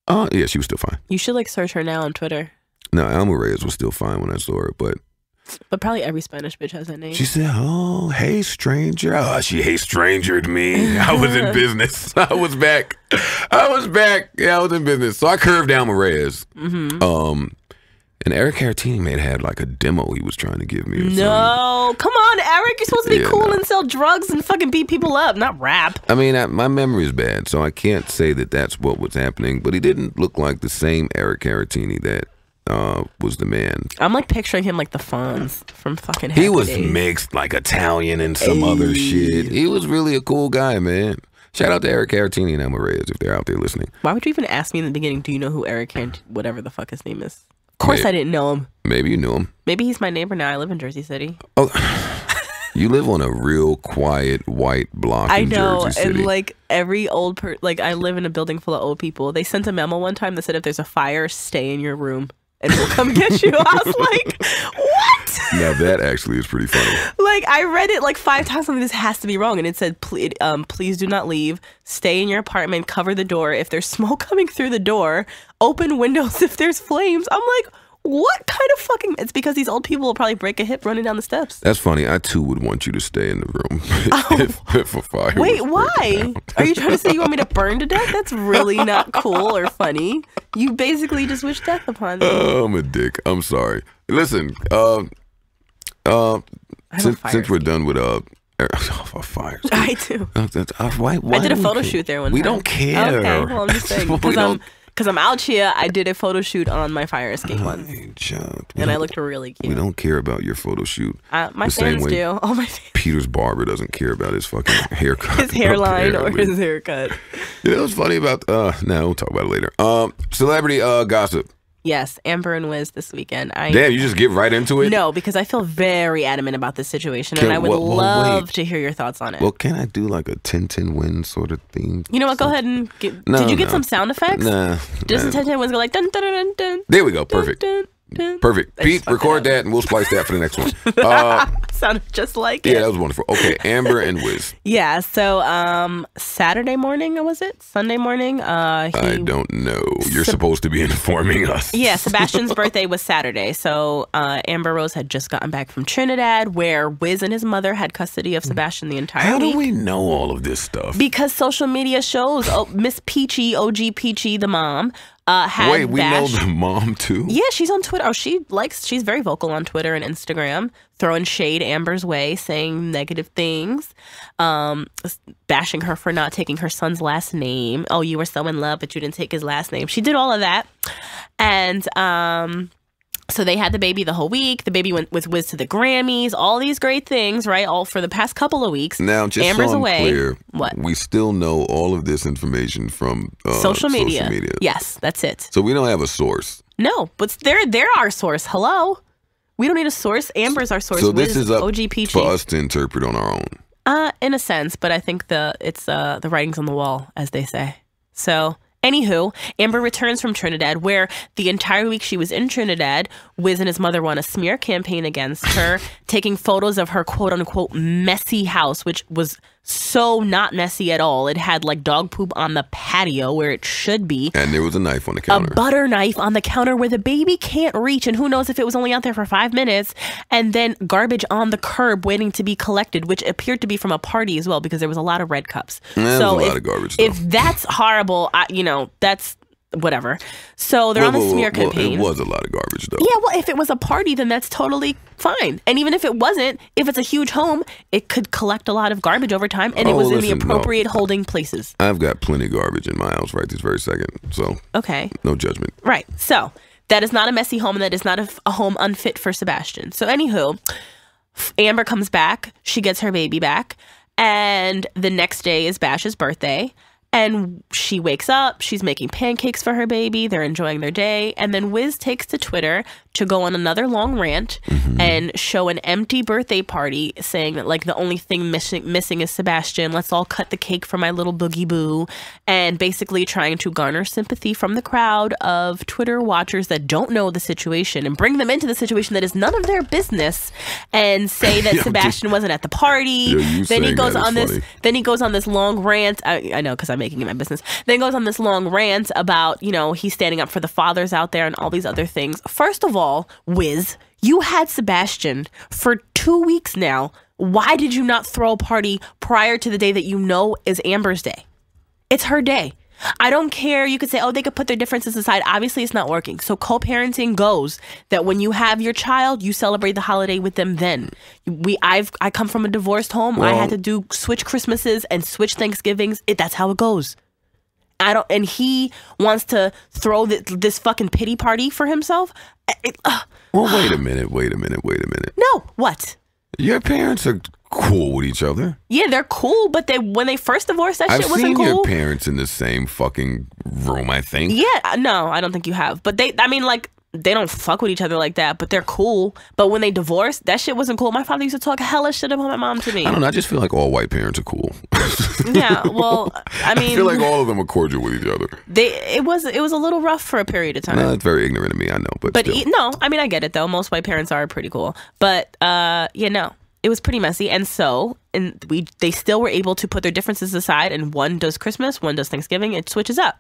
Yeah, she was still fine.
You should like search her now on Twitter.
No, Alma Reyes was still fine when I saw her, but
probably every Spanish bitch has that name.
She said, oh, hey, stranger. Oh, she hey strangered me. I was in business. I was back. Yeah, I was in business. So I curved Alma Reyes. Mm-hmm. And Eric Caratini had like a demo he was trying to give me.
No, come on, Eric. You're supposed to be cool and sell drugs and fucking beat people up, not rap.
I mean, my memory is bad, so I can't say that that's what was happening. But he didn't look like the same Eric Caratini that was the man.
I'm like picturing him like the Fonz from fucking Happy
He was
Days.
mixed like Italian and some other shit. He was really a cool guy, man. Shout out to Eric Caratini and Alma Reyes if they're out there listening.
Why would you even ask me in the beginning, do you know who Eric whatever the fuck his name is? Of course I didn't know him.
Maybe you knew him.
Maybe he's my neighbor now. I live in Jersey City.
Oh, you live on a real quiet white block in Jersey City.
And like every like I live in a building full of old people. They sent a memo one time that said if there's a fire, stay in your room. and we'll come get you. I was like, what?
Now that actually is pretty funny.
Like, I read it like 5 times. I'm like, this has to be wrong. And it said, please do not leave. Stay in your apartment. Cover the door. If there's smoke coming through the door, open windows if there's flames. I'm like, what kind of fucking... It's because these old people will probably break a hip running down the steps.
That's funny. I, too, would want you to stay in the room if a fire
Wait,
was
why? Are you trying to say you want me to burn to death? That's really not cool or funny. You basically just wish death upon me.
Oh, I'm a dick. I'm sorry. Listen, since we're done with fires.
I do.
Why
I did a photo shoot there one time.
We don't care.
Okay, well, I'm just saying. Because I'm out here, I did a photo shoot on my fire escape once. And I looked really cute.
We don't care about your photo shoot.
My fans do. Oh, my fans.
Peter's barber doesn't care about his fucking haircut.
His hairline or his haircut.
You know what's funny about, no, we'll talk about it later. Celebrity gossip.
Yes, Amber and Wiz this weekend.
Damn, you just get right into it?
No, because I feel very adamant about this situation, and I would love to hear your thoughts on it.
Well, can I do like a 10-10 win sort of thing?
You know what? Go ahead and did you get some sound effects?
Nah.
Doesn't 10-10 wins go like dun dun dun dun?
There we go. Perfect.
Dun, dun.
Perfect. Pete, record that, and we'll splice that for the next one.
Sounded just like it.
Yeah, that was wonderful. Okay, Amber and Wiz.
Yeah, so Saturday morning, was it? Sunday morning?
I don't know. You're supposed to be informing us.
Yeah, Sebastian's birthday was Saturday. So Amber Rose had just gotten back from Trinidad, where Wiz and his mother had custody of Sebastian the entire week.
How do we know all of this stuff?
Because social media shows. Miss Peachy, OG Peachy, the mom, had
Wait, we know the mom too?
Yeah, she's on Twitter. Oh, she's very vocal on Twitter and Instagram, throwing shade Amber's way, saying negative things, bashing her for not taking her son's last name. Oh, you were so in love, but you didn't take his last name. She did all of that. And so they had the baby the whole week. The baby went with Wiz to the Grammys. All these great things, right? All for the past couple of weeks.
Now, just
Amber's
so I'm
away.
clear,
What?
We still know all of this information from
Social media. Yes, that's it.
So we don't have a source.
No, but they're our source. Hello? We don't need a source. Amber's our source.
So this is up
OG Peachy.
for us to interpret on our own.
In a sense, but I think the writing's on the wall, as they say. So... Anywho, Amber returns from Trinidad, where the entire week she was in Trinidad, Wiz and his mother won a smear campaign against her, taking photos of her quote-unquote messy house, which was so not messy at all. It had like dog poop on the patio where it should be.
And there was a knife on the counter.
A butter knife on the counter where the baby can't reach, and who knows if it was only out there for 5 minutes. And then garbage on the curb waiting to be collected, which appeared to be from a party as well, because there was a lot of red cups.
There was a lot of garbage, though.
If that's horrible, that's whatever. So they're on the smear campaign.
It was a lot of garbage, though.
Yeah, well, if it was a party, then that's totally fine. And even if it wasn't, if it's a huge home, it could collect a lot of garbage over time, and it was in the appropriate holding places.
I've got plenty of garbage in my house right this very second, so
okay,
no judgment.
Right. So that is not a messy home, and that is not a home unfit for Sebastian. So anywho, Amber comes back. She gets her baby back, and the next day is Bash's birthday. And she wakes up, she's making pancakes for her baby, they're enjoying their day, and then Wiz takes to Twitter to go on another long rant and show an empty birthday party, saying that like the only thing missing is Sebastian, let's all cut the cake for my little boogie boo, and basically trying to garner sympathy from the crowd of Twitter watchers that don't know the situation and bring them into the situation that is none of their business, and say that Sebastian wasn't at the party. Then he goes on this long rant. I know, because I'm making it my business. Then goes on this long rant about, he's standing up for the fathers out there and all these other things. First of all, Wiz, you had Sebastian for 2 weeks now. Why did you not throw a party prior to the day that you know is Amber's day? It's her day. I don't care. You could say, they could put their differences aside. Obviously, it's not working. So co-parenting goes that when you have your child, you celebrate the holiday with them then. I come from a divorced home. Well, I had to switch Christmases and switch Thanksgivings. That's how it goes. And he wants to throw this fucking pity party for himself.
Well, wait a minute.
No, what?
Your parents are cool with each other.
Yeah, they're cool, but when they first divorced, that shit wasn't cool.
I've seen your parents in the same fucking room, I think.
Yeah, no, I don't think you have. But they don't fuck with each other like that, but they're cool. But when they divorced, that shit wasn't cool. My father used to talk hella shit about my mom to me.
I don't know. I just feel like all white parents are cool.
Yeah, well, I mean,
I feel like all of them are cordial with each other.
It was a little rough for a period of time.
No, it's very ignorant of me, I know, but still.
No, I mean, I get it though. Most white parents are pretty cool, but no, it was pretty messy, and they still were able to put their differences aside, and one does Christmas, one does Thanksgiving. It switches up.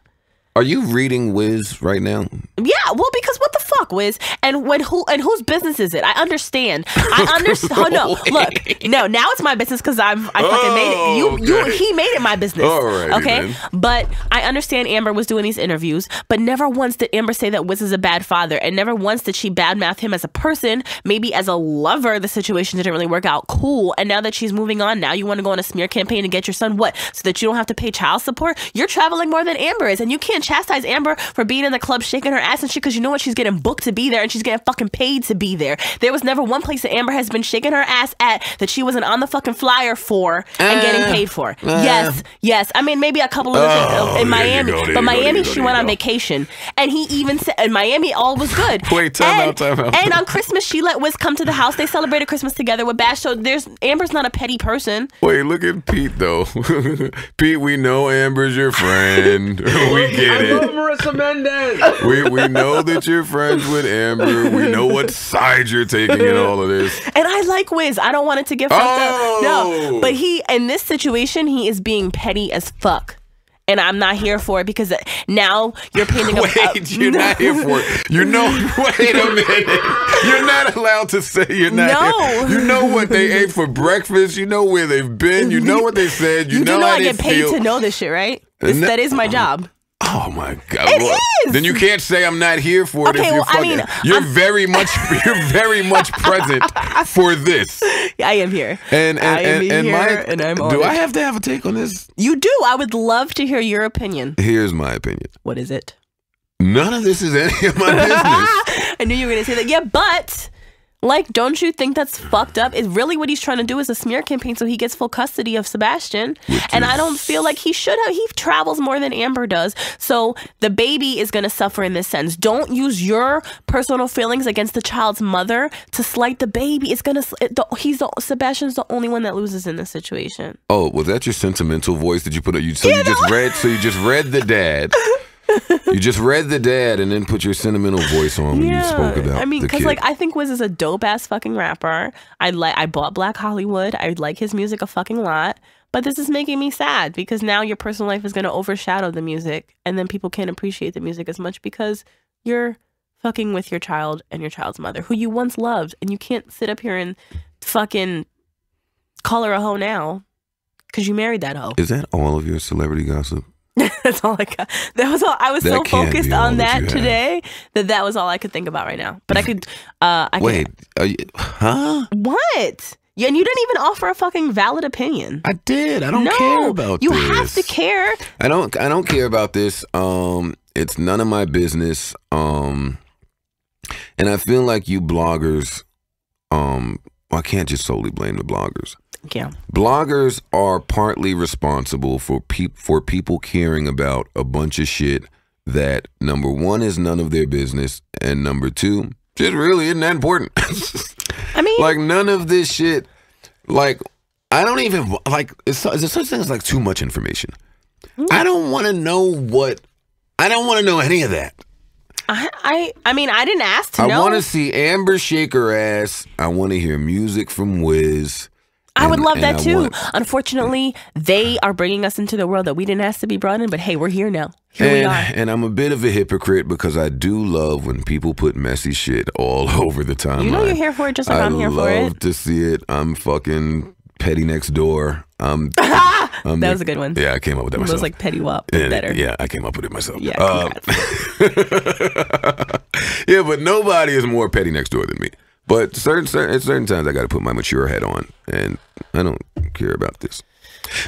Are you reading Wiz right now?
Yeah, well, because what the fuck, Wiz? And whose business is it? I understand. Oh no, look, no, now it's my business because I fucking made it. He made it my business.
All right,
okay.
Then.
But I understand Amber was doing these interviews, but never once did Amber say that Wiz is a bad father, and never once did she badmouth him as a person. Maybe as a lover, the situation didn't really work out. Cool. And now that she's moving on, now you want to go on a smear campaign to get your son what? So that you don't have to pay child support? You're traveling more than Amber is, and you can't chastise Amber for being in the club shaking her ass and shit because you know what? She's getting booked to be there and she's getting fucking paid to be there. There was never one place that Amber has been shaking her ass at that she wasn't on the fucking flyer for and getting paid for. Yes. I mean, maybe a couple of things in Miami, but Miami she went on vacation, and he even said in Miami all was good.
Wait, time out.
And on Christmas she let Wiz come to the house. They celebrated Christmas together with Bash. So Amber's not a petty person.
Wait, look at Pete though. Pete, we know Amber's your friend. We get it.
I love Marisa Mendez.
We know that you're friends with Amber. We know what side you're taking in all of this.
And I like Wiz. I don't want it to get fucked up. No, but in this situation, he is being petty as fuck. And I'm not here for it because now you're painting
you're not here for it. You know, wait a minute. You're not allowed to say you're not here. You know what they ate for breakfast. You know where they've been. You know what they said. You know how
I
they
get paid
feel.
To know this shit, right? That is my job.
Oh my God!
It is.
Then you can't say I'm not here for it.
Okay,
You're very much present for this.
I am here.
And Mike,
and I'm
do I have to have a take on this?
You do. I would love to hear your opinion.
Here's my opinion.
What is it?
None of this is any of my business.
I knew you were going to say that. Yeah, but like, don't you think that's fucked up? It's really what he's trying to do is a smear campaign so he gets full custody of Sebastian. I don't feel like he should have. He travels more than Amber does. So the baby is going to suffer in this sense. Don't use your personal feelings against the child's mother to slight the baby. It's going to, Sebastian's the only one that loses in this situation.
Oh, was that your sentimental voice that you put on? You just read the dad. You just read the dad and then put your sentimental voice on when you spoke about.
I mean,
because
like I think Wiz is a dope ass fucking rapper. I bought Black Hollywood. I like his music a fucking lot. But this is making me sad because now your personal life is going to overshadow the music, and then people can't appreciate the music as much because you're fucking with your child and your child's mother, who you once loved, and you can't sit up here and fucking call her a hoe now because you married that hoe.
Is that all of your celebrity gossip?
That's all I got. That was all. I was so focused on that today that was all I could think about right now. But I could.
Wait. Huh?
What? Yeah, and you didn't even offer a fucking valid opinion.
I did. I don't care about
this. You
this.
have to care.
I don't care about this. It's none of my business. And I feel like you bloggers. I can't just solely blame the bloggers.
Yeah.
Bloggers are partly responsible for people caring about a bunch of shit that, number one, is none of their business, and number two, just really isn't that important.
I mean,
like, none of this shit, like, I don't even, like, is there such thing as, like, too much information? I don't want to know any of that.
I mean, I didn't ask to know.
I want to see Amber shake her ass. I want to hear music from Wiz.
I would love that too. Unfortunately, they are bringing us into the world that we didn't ask to be brought in, but hey, we're here now. Here we are.
And I'm a bit of a hypocrite because I do love when people put messy shit all over the timeline.
You know you're here for it just like I'm here for it.
I love to see it. I'm fucking petty next door.
That was a good one.
Yeah, I came up with that myself.
It was like petty wop, but better.
Yeah, I came up with it myself.
Yeah,
yeah, but nobody is more petty next door than me. But at certain times I got to put my mature head on, and I don't care about this.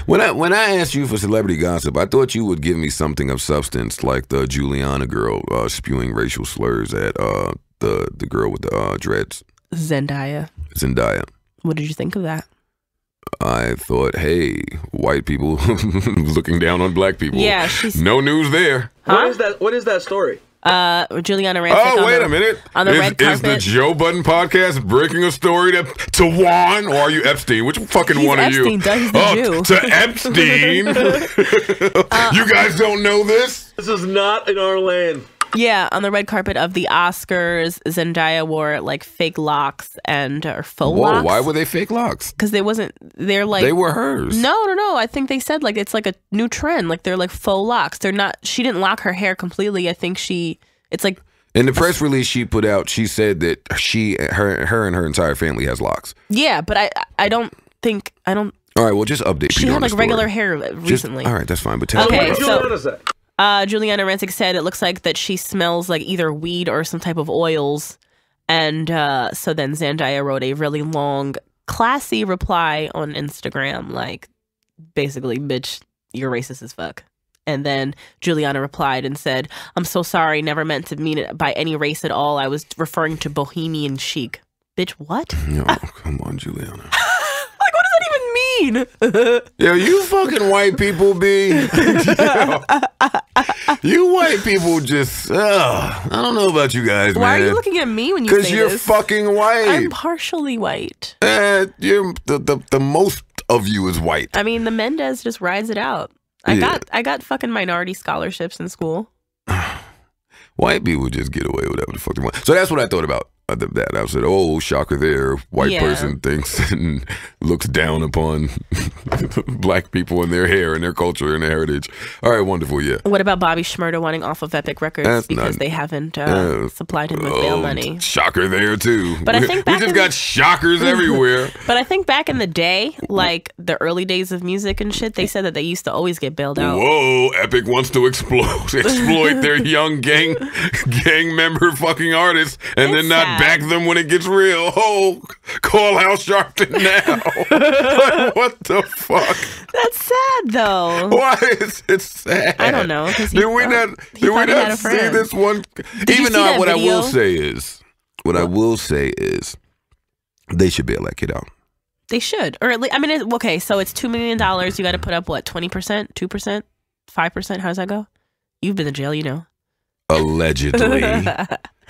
When I asked you for celebrity gossip, I thought you would give me something of substance, like the Juliana girl spewing racial slurs at the girl with the dreads. Zendaya.
What did you think of that?
I thought, hey, white people looking down on black people.
Yeah, she's
no news there.
Huh?
What is that story?
Juliana Rancic.
Oh, wait a minute.
On the red carpet.
Is the Joe Budden podcast breaking a story to Juan, or are you Epstein? Which fucking one are you?
He's the Jew.
To Epstein. You guys don't know this?
This is not in our land.
Yeah, on the red carpet of the Oscars, Zendaya wore like fake locks and or faux locks.
Why were they fake locks?
Because they were hers. No. I think they said like it's like a new trend. Like they're like faux locks. They're not. She didn't lock her hair completely. I think it's like
in the press release she put out. She said that her and her entire family has locks.
Yeah, but I don't. All
right, well, just update.
She had like regular hair recently.
All right, that's fine. But tell
okay,
me.
So Juliana Rancic said it looks like that she smells like either weed or some type of oils. And so then Zendaya wrote a really long, classy reply on Instagram, like, basically, bitch, you're racist as fuck. And then Juliana replied and said, I'm so sorry, never meant to mean it by any race at all. I was referring to bohemian chic. Bitch, what?
No, come on, Juliana.
What does that even mean?
Yo, you fucking white people be. You white people just. I don't know about you guys, man.
Why are you looking at me when you say this?
Because you're fucking white.
I'm partially white.
You're the most of you is white.
I mean, the Mendez just rides it out. I got fucking minority scholarships in school.
White people just get away with whatever the fuck they want. So that's what I thought about that. I said, oh, shocker there. White person thinks and looks down upon black people and their hair and their culture and their heritage. All right, wonderful, yeah.
What about Bobby Shmurda wanting off of Epic Records because they haven't supplied him with bail money?
Shocker there, too.
But I think
we just got shockers everywhere.
But I think back in the day, like the early days of music and shit, they said that they used to always get bailed out.
Whoa, Epic wants to exploit their young gang member fucking artists and then not back them when it gets real. Oh, call Al Sharpton now. Like, what the fuck?
That's sad though.
Why is it sad?
I don't know.
Did we not see this one? Even though what I will say is, they should bail that kid out.
They should, or at least, I mean, okay. So it's $2 million. You got to put up what, 20%, 2%, 5%? How does that go? You've been to jail, you know.
Allegedly.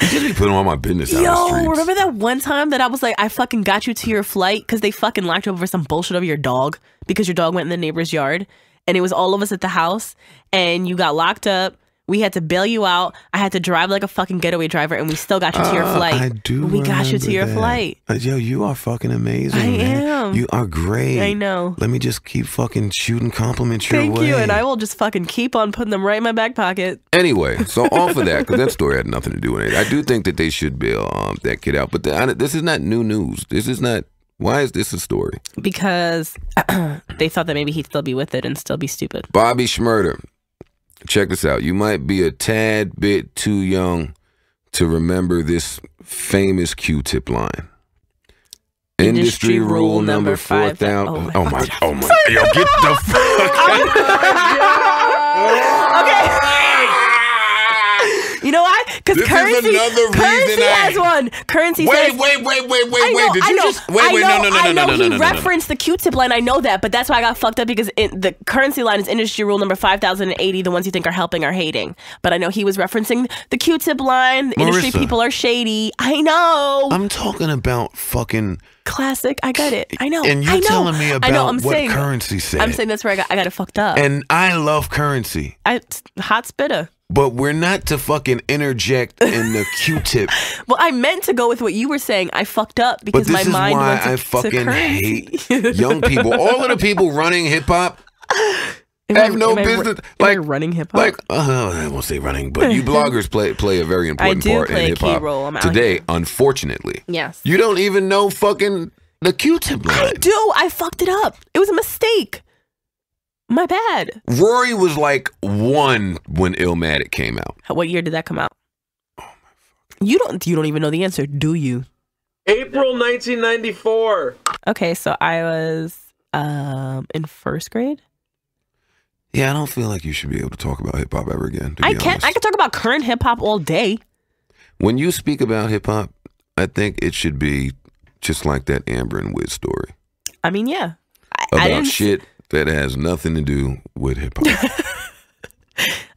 You just be putting all my business out the streets.
Remember that one time that I was like, I fucking got you to your flight because they fucking locked you up for some bullshit over your dog because your dog went in the neighbor's yard and it was all of us at the house and you got locked up. We had to bail you out. I had to drive like a fucking getaway driver and we still got you to your flight.
I do.
We got you to your flight.
Yo, you are fucking amazing.
I am.
You are great.
I know.
Let me just keep fucking shooting compliments your way.
Thank you, and I will just fucking keep on putting them right in my back pocket.
Anyway, so off of that, because that story had nothing to do with it. I do think that they should bail that kid out, but this is not new news. This is not. Why is this a story?
Because they thought that maybe he'd still be with it and still be stupid.
Bobby Shmurda. Check this out. You might be a tad bit too young to remember this famous Q-tip line. Industry rule number 4,000. Oh my. Yo, get the fuck out.
Okay. You know why? Because Currency has one. Currency says...
Wait. Did you just... Wait, no.
He referenced the Q-tip line. I know that, but that's why I got fucked up because the Currency line is industry rule number 5,080. The ones you think are helping are hating. But I know he was referencing the Q-tip line. The industry people are shady. I know.
I'm talking about fucking...
Classic. I got it. I know.
And you're telling me about what Currency said.
I'm saying that's where I got it fucked up.
And I love Currency.
Hot spitter.
But we're not to fucking interject in the Q-tip.
Well, I meant to go with what you were saying. I fucked up because my mind went to
I fucking hate young people. All of the people running hip hop have no business.
Like running hip hop.
I won't say running, but you bloggers play a very important part in hip hop today. Unfortunately,
yes.
You don't even know fucking the Q-tip line.
I do. I fucked it up. It was a mistake. My bad.
Rory was like 1 when Illmatic came out.
What year did that come out? Oh my fuck. You don't even know the answer, do you?
April 1994.
Okay, so I was in first grade.
Yeah, I don't feel like you should be able to talk about hip hop ever again.
I can talk about current hip hop all day.
When you speak about hip hop, I think it should be just like that Amber and Wiz story.
I mean, yeah.
About shit that has nothing to do with hip hop.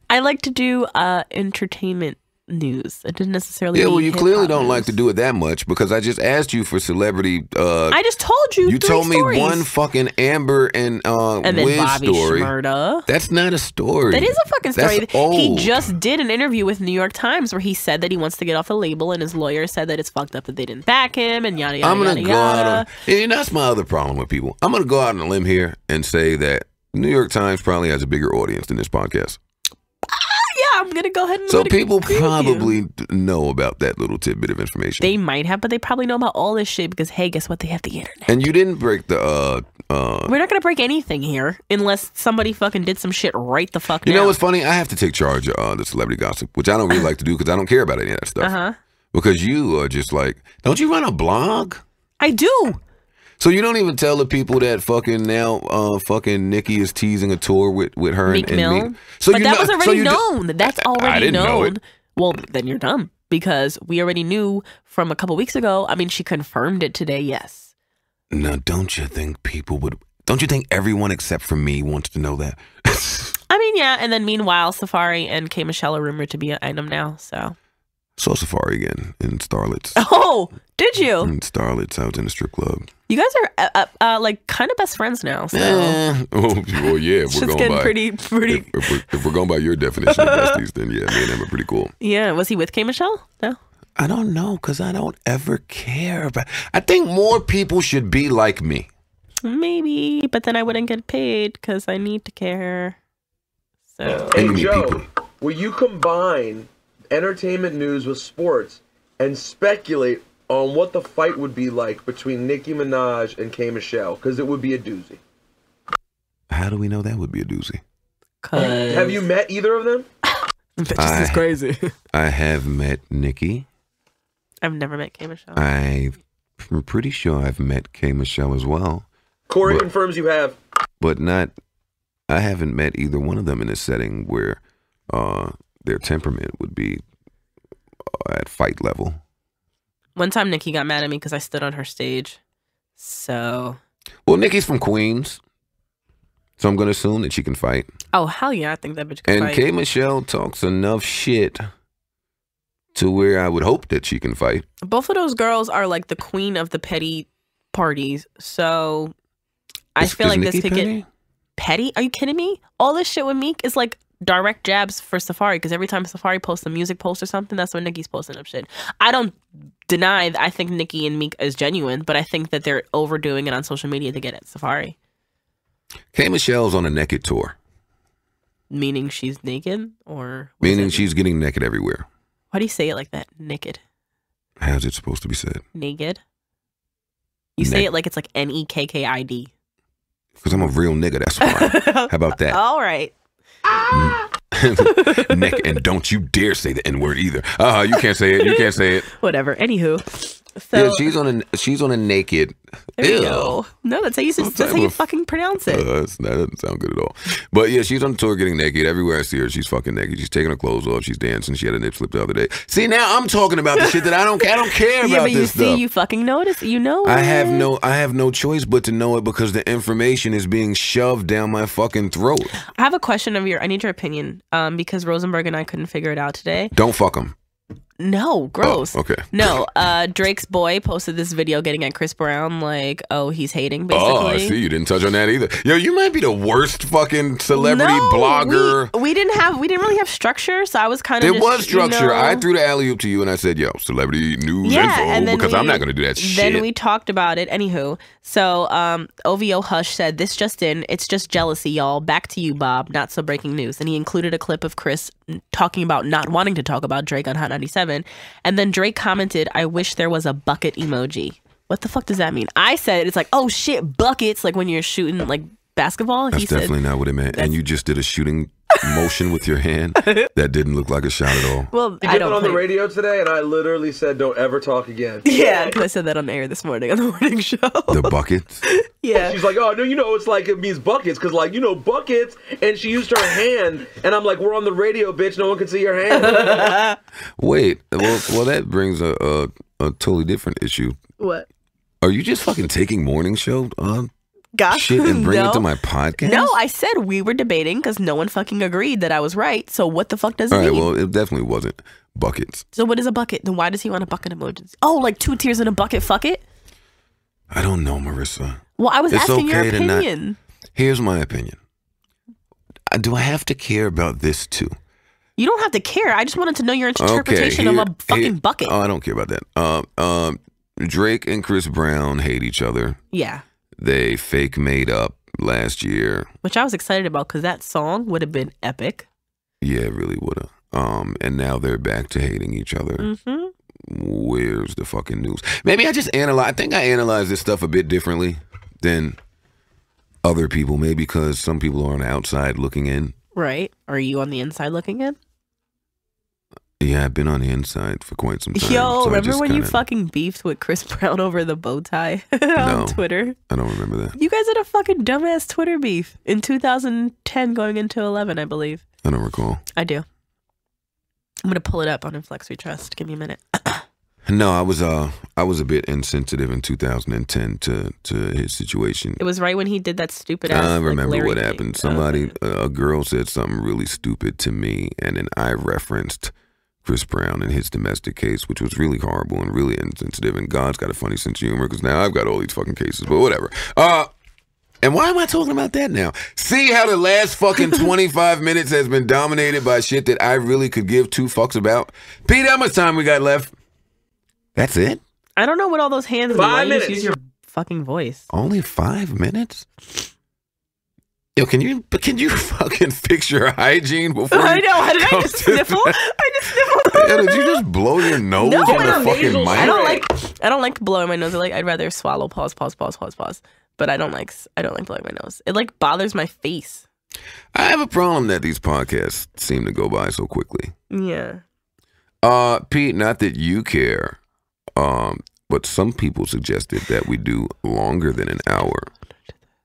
I like to do entertainment news. It didn't necessarily.
Yeah,
be
well, you clearly don't
news.
like to do it that much because I just asked you for celebrity.
I just told you.
You
3
told me
stories.
one fucking Amber and
then
Wiz
Bobby
story.
Shmurda.
That's not a story.
That is a fucking story.
That's old.
He just did an interview with New York Times where he said that he wants to get off the label, and his lawyer said that it's fucked up that they didn't back him, and yada yada.
I'm gonna
yada,
go out
yada.
on. And that's my other problem with people. I'm gonna go out on a limb here and say that New York Times probably has a bigger audience than this podcast.
Yeah, I'm gonna go ahead and.
So people
agree with you.
probably know about that little tidbit of information.
They might have, but they probably know about all this shit because hey, guess what? They have the internet.
And you didn't break the.
We're not gonna break anything here unless somebody fucking did some shit right the fuck
You
now.
know what's funny? I have to take charge of the celebrity gossip, which I don't really like to do because I don't care about any of that stuff. Because you are just like, don't you run a blog?
I do.
So you don't even tell the people that fucking now fucking Nikki is teasing a tour with her
Meek
and
Mill.
Meek. So
But
you
that
know-
was
so
already
you
known. That's already
I didn't
known.
know it.
Well, then you're dumb because we already knew from a couple weeks ago. I mean, she confirmed it today. Yes.
Now, don't you think people would? Don't you think everyone except for me wants to know that?
I mean, yeah. And then meanwhile, Safari and K. Michelle are rumored to be an item now. So.
Saw Safari again in Starlet's.
Oh, did you?
In Starlet's, I was in a strip club.
You guys are like kind of best friends now. So.
Oh, well, yeah. If
It's
we're going
getting
by
pretty.
if we're going by your definition of besties, then yeah, me and them are pretty cool.
Yeah. Was he with K. Michelle? No.
I don't know because I don't ever care about. I think more people should be like me.
Maybe, but then I wouldn't get paid because I need to care. So.
Hey,
Enemy
Joe,
people.
will you combine entertainment news with sports and speculate on what the fight would be like between Nicki Minaj and K. Michelle? Because it would be a doozy.
How do we know that would be a doozy?
Have you met either of them?
This is crazy.
I have met Nicki.
I've never met K. Michelle.
I'm pretty sure I've met K. Michelle as well.
Corey
But-
confirms you have.
But not, I haven't met either one of them in a setting where their temperament would be at fight level.
One time Nikki got mad at me because I stood on her stage. So.
Well, Nicki's from Queens, so I'm going to assume that she can fight.
Oh, hell yeah. I think that bitch can
And
fight.
K. Michelle talks enough shit to where I would hope that she can fight.
Both of those girls are like the queen of the petty parties. So I feel like this
Nicki
could
petty?
get petty. Are you kidding me? All this shit with Meek is like direct jabs for Safari because every time Safari posts a music post or something, that's when Nicki's posting up shit. I don't deny I think Nicki and Meek is genuine, but I think that they're overdoing it on social media to get at Safari.
K. Michelle's on a naked tour,
Meaning she's naked or what does
meaning
that
she's getting naked everywhere.
why do you say it like that? Naked.
How's it supposed to be said?
Naked. You say it like it's like Nekkid.
Because I'm a real nigga, that's why. How about that?
All right.
Nick, and don't you dare say the N-word either. You can't say it. You can't say it.
Whatever. Anywho. So,
Yeah, she's on a naked.
there you
Ew.
go. No, that's how you that's how you fucking pronounce it.
That doesn't sound good at all. But yeah, she's on tour getting naked. Everywhere I see her, she's fucking naked. She's taking her clothes off. She's dancing. She had a nip slip the other day. See, now I'm talking about the shit that I don't care
Yeah,
about
but you
this
see,
stuff.
you fucking notice. You know
I
it.
have no choice but to know it because the information is being shoved down my fucking throat.
I have a question of I need your opinion. Because Rosenberg and I couldn't figure it out today.
Don't fuck them.
No, gross.
Oh, okay.
No, Drake's boy posted this video getting at Chris Brown, like, oh, he's hating, basically.
Oh, I see. You didn't touch on that either. Yo, you might be the worst fucking celebrity blogger.
We didn't really have structure, so I was kind of.
It was structure. I threw the alley oop to you and I said, yo, celebrity news info, because I'm not going to do that shit.
Then we talked about it. Anywho, so OVO Hush said, this just in, it's just jealousy, y'all. Back to you, Bob. Not so breaking news. And he included a clip of Chris talking about not wanting to talk about Drake on Hot 97. And then Drake commented, I wish there was a bucket emoji. What the fuck does that mean? I said, it's like, oh shit, buckets, like when you're shooting like basketball.
That's definitely not what it meant. And you just did a shooting motion with your hand that didn't look like a shot at all.
Well,
He
I
did it
don't
on the
play-
radio today, and I literally said, don't ever talk again.
Yeah, because I said that on air this morning on the morning show.
The buckets?
Yeah.
She's like, oh, no, it's like it means buckets, because, like, buckets, and she used her hand, and I'm like, we're on the radio, bitch, no one can see your hand.
Wait, well, that brings a totally different issue.
What?
Are you just fucking taking morning show
Gosh,
shit and bringing
no.
it to my podcast?
No, I said we were debating because no one fucking agreed that I was right. So what the fuck does it
All right,
mean?
well, it definitely wasn't. buckets.
So what is a bucket? Then why does he want a bucket emoji? Oh, like 2 tears in a bucket, fuck it?
I don't know, Marissa.
Well, I was asking your opinion.
Here's my opinion. Do I have to care about this too?
You don't have to care. I just wanted to know your interpretation of a fucking bucket.
Oh, I don't care about that. Drake and Chris Brown hate each other.
Yeah.
They fake made up last year.
Which I was excited about because that song would have been epic.
Yeah, it really would have. And now they're back to hating each other.
Mm-hmm.
Where's the fucking news? Maybe I think I analyze this stuff a bit differently than other people. Maybe because some people are on the outside looking in.
Right. Are you on the inside looking in?
Yeah, I've been on the inside for quite some time.
Yo, remember when you fucking beefed with Chris Brown over the bow tie on Twitter?
I don't remember that.
You guys had a fucking dumbass Twitter beef in 2010 going into 11, I believe.
I don't recall.
I do. I'm going to pull it up on Inflex We Trust. Give me a minute.
No, I was a bit insensitive in 2010 to his situation.
It was right when he did that stupid ass.
I remember
like,
what happened. Somebody, a girl said something really stupid to me, and then I referenced Chris Brown and his domestic case, which was really horrible and really insensitive. And God's got a funny sense of humor because now I've got all these fucking cases, but whatever. And why am I talking about that now? See how the last fucking 25 minutes has been dominated by shit that I really could give 2 fucks about? Pete, how much time we got left? That's it?
I don't know what all those hands
5 minutes.
Just use your fucking voice.
Only 5 minutes? Yo, can you fucking fix your hygiene before
I
you
know. Did I just sniffle? I just sniffled.
Yeah, did you just blow your nose
No,
on the fucking mic?
I don't like blowing my nose. I'd rather swallow. Pause. But I don't like blowing my nose. It like bothers my face.
I have a problem that these podcasts seem to go by so quickly.
Yeah.
Pete, not that you care, but some people suggested that we do longer than an hour.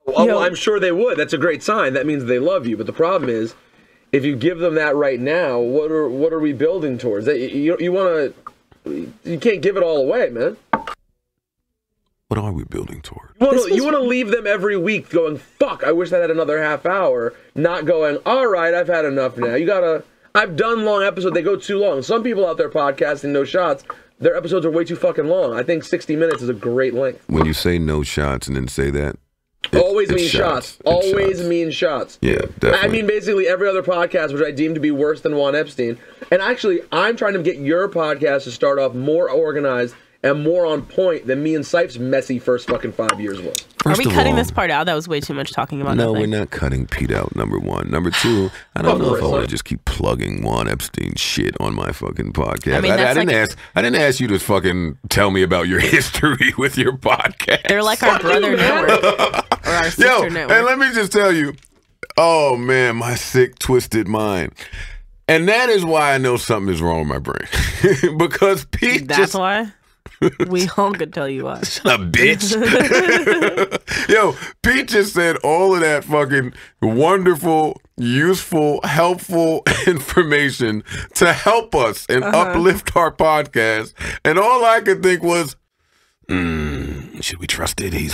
Well, I'm sure they would. That's a great sign. That means they love you. But the problem is, if you give them that right now, what are we building towards? You can't give it all away, man.
What are we building toward?
You want to leave them every week going, fuck, I wish I had another half hour, not going, all right, I've had enough now. I've done long episodes, they go too long. Some people out there podcasting no shots, their episodes are way too fucking long. I think 60 minutes is a great length.
When you say no shots and then say that,
always mean shots. Always mean shots.
Yeah, definitely.
I mean basically every other podcast which I deem to be worse than Juan Epstein. And actually, I'm trying to get your podcast to start off more organized and more on point than me and Sipes' messy first fucking 5 years was.
Are we cutting this part out? That was way too much talking about
No,
nothing.
we're not cutting Pete out, number one. Number two, I don't know if I want to just keep plugging Juan Epstein shit on my fucking podcast. I mean, I didn't ask you to fucking tell me about your history with your podcast.
They're like our brother network. Or our sister network.
And let me just tell you, oh man, my sick, twisted mind. And that is why I know something is wrong with my brain. Because Pete
That's why? We all could tell you why.
Shut up, bitch. Yo, Pete just said all of that fucking wonderful, useful, helpful information to help us and uplift our podcast. And all I could think was, should we trust it? I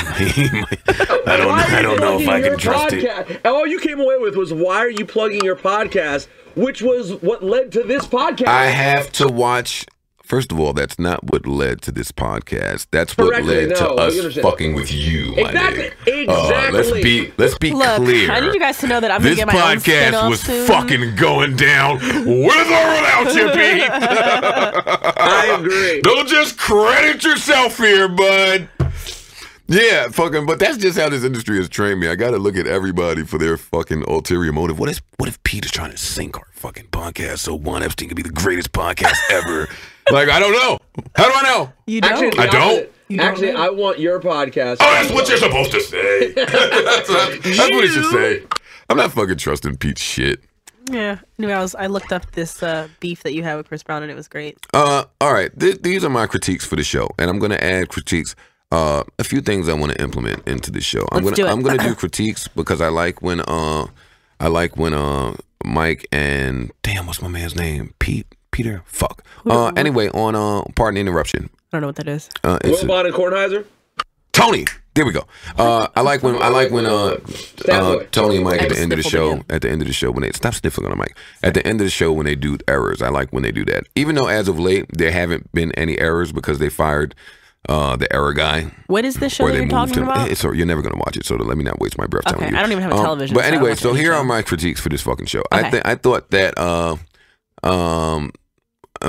don't know if I can trust it.
And all you came away with was, why are you plugging your podcast? Which was what led to this podcast.
I have to watch. First of all, that's not what led to this podcast. That's what led to us fucking with you, my nigga.
Exactly.
Let's be clear.
I need you guys to know that I'm going to get my own spin-off
This podcast was
soon.
fucking going down with or without you, Pete.
I agree.
Don't just credit yourself here, bud. Yeah, fucking, but that's just how this industry has trained me. I got to look at everybody for their fucking ulterior motive. What if Pete is trying to sink our fucking podcast so Juan Epstein could be the greatest podcast ever? Like, I don't know. How do I know?
You don't?
Actually,
I don't?
Actually, I want your podcast.
Oh, that's what you're supposed to say. that's what you should say. I'm not fucking trusting Pete's shit.
Yeah. Anyway, I looked up this beef that you have with Chris Brown, and it was great.
All right. These are my critiques for the show, and I'm going to add critiques. A few things I want to implement into the show. I'm gonna do critiques because I like when Mike and damn, what's my man's name? Peter. Fuck. Anyway, on pardon the interruption.
I don't know what that is.
Wilbon and Kornheiser?
Tony. There we go. I like when Tony and Mike at the end of the show.
again.
At the end of the show, when they stop sniffling on the mic. At the end of the show, when they do errors, I like when they do that. Even though as of late there haven't been any errors because they fired the error guy.
What is the show that you're talking about?
So you're never gonna watch it. So let me not waste my breath telling you.
I don't even have a television.
But
so
anyway, so here are my critiques for this fucking show.
Okay.
I thought that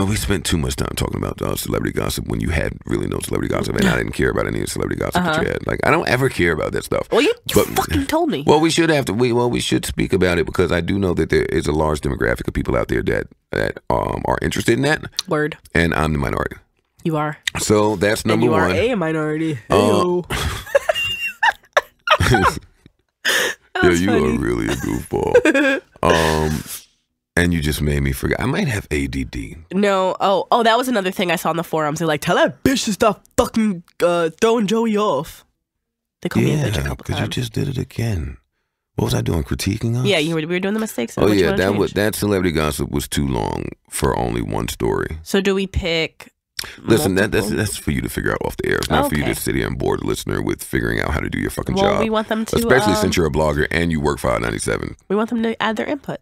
we spent too much time talking about celebrity gossip when you had really no celebrity gossip, and I didn't care about any of the celebrity gossip that you had. Like, I don't ever care about that stuff.
Well, you fucking told me.
Well, we should have to. We should speak about it because I do know that there is a large demographic of people out there that are interested in that.
Word.
And I'm the minority.
You are.
So that's number one.
And you are a minority.
Yeah, you are really a goofball. And you just made me forget. I might have ADD.
No. Oh, that was another thing I saw on the forums. They're like, tell that bitch to stop fucking throwing Joey off. They called me a bitch a couple times.
You just did it again. What was I doing? Critiquing us?
Yeah, we were doing the mistakes.
Oh yeah, that celebrity gossip was too long for only one story.
So do we pick?
Listen, that's for you to figure out off the air. It's not for you to sit here and bore the listener with figuring out how to do your fucking job.
We want them to,
especially since you're a blogger and you work for Hot 97.
We want them to add their input.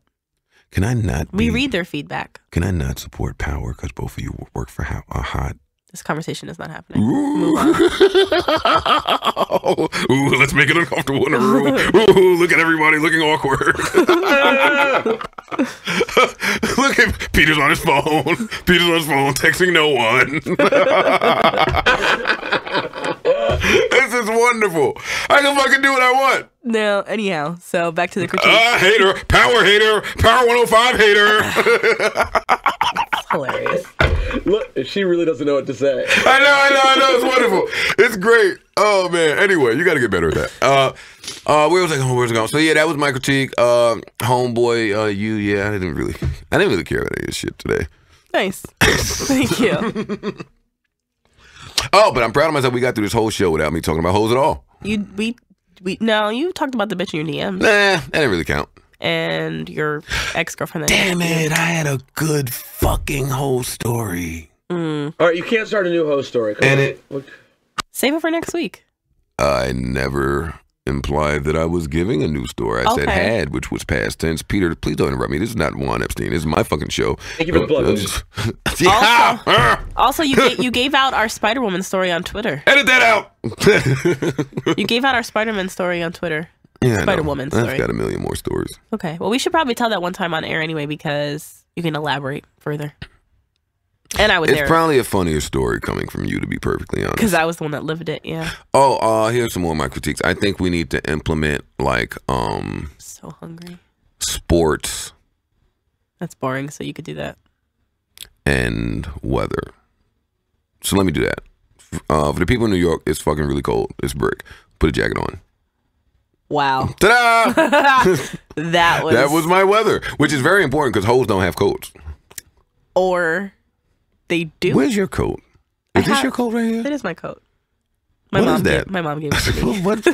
Can I not?
We read their feedback.
Can I not support Power because both of you work for Hot?
This conversation is not happening.
Ooh.
Move on.
Ooh, let's make it uncomfortable in the room. Ooh, look at everybody looking awkward. Look at Peter's on his phone. Peter's on his phone, texting no one. This is wonderful. I can fucking do what I want.
No, anyhow. So back to the critique.
Hater, Power 105 hater.
That's hilarious.
Look, she really doesn't know what to say.
I know. It's wonderful. It's great. Oh man. Anyway, you got to get better at that. Where was I going? So yeah, that was my critique. Homeboy, yeah, I didn't really care about any of this shit today.
Nice. Thank you.
Oh, but I'm proud of myself. We got through this whole show without me talking about hoes at all.
No, you talked about the bitch in your DMs.
Nah, that didn't really count.
And your ex-girlfriend.
Damn it, I had a good fucking hoe story.
All right, you can't start a new hoe story.
Save it for next week.
I never implied that I was giving a new story. I said had, which was past tense. Peter, please don't interrupt me. This is not Juan Epstein. This is my fucking show.
Thank you for the plug.
Also, you gave out our Spider-Woman story on Twitter.
Edit that out.
You gave out our Spider-Man story on Twitter.
Yeah,
Spider-Woman story.
I've got a million more stories.
Okay. Well, we should probably tell that one time on air anyway because you can elaborate further. And I was there.
It's probably a funnier story coming from you, to be perfectly honest.
Because I was the one that lived it, yeah.
Oh, here's some more of my critiques. I think we need to implement, like,
so hungry.
Sports.
That's boring, so you could do that.
And weather. So let me do that. For the people in New York, it's fucking really cold. It's brick. Put a jacket on.
Wow.
Ta-da!
That
was my weather, which is very important because hoes don't have coats.
Or they do.
Where's your coat? Is this your coat right here?
That is my coat.
What is that?
My mom gave it to me.
what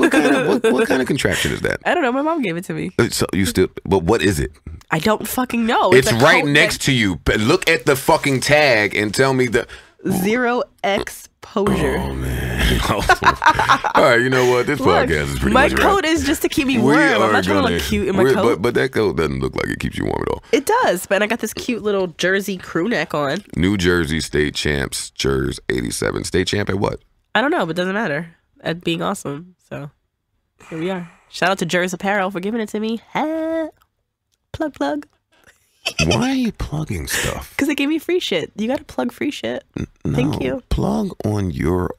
kind of contraption is that?
I don't know. My mom gave it to me.
So you still, but what is it?
I don't fucking know.
It's right next to you. Look at the fucking tag and tell me the
zero exposure.
Oh man. All right, you know what? This podcast is pretty much
my coat is just to keep me warm. I'm not trying to look cute in my coat.
But that coat doesn't look like it keeps you warm at all.
It does, but I got this cute little Jersey crew neck on.
New Jersey state champs, Jers 87. State champ at what?
I don't know, but it doesn't matter. At being awesome. So here we are. Shout out to Jers Apparel for giving it to me. Plug.
Why are you plugging stuff?
Because they gave me free shit. You got to plug free shit.
No,
thank you.
Plug on your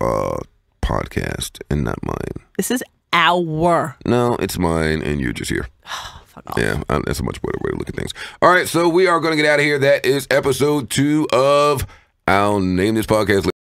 podcast and not mine.
This is our.
No, it's mine and you're just here.
Fuck off.
Yeah, that's a much better way to look at things. All right, so we are going to get out of here. That is episode 2 of I'll Name This Podcast.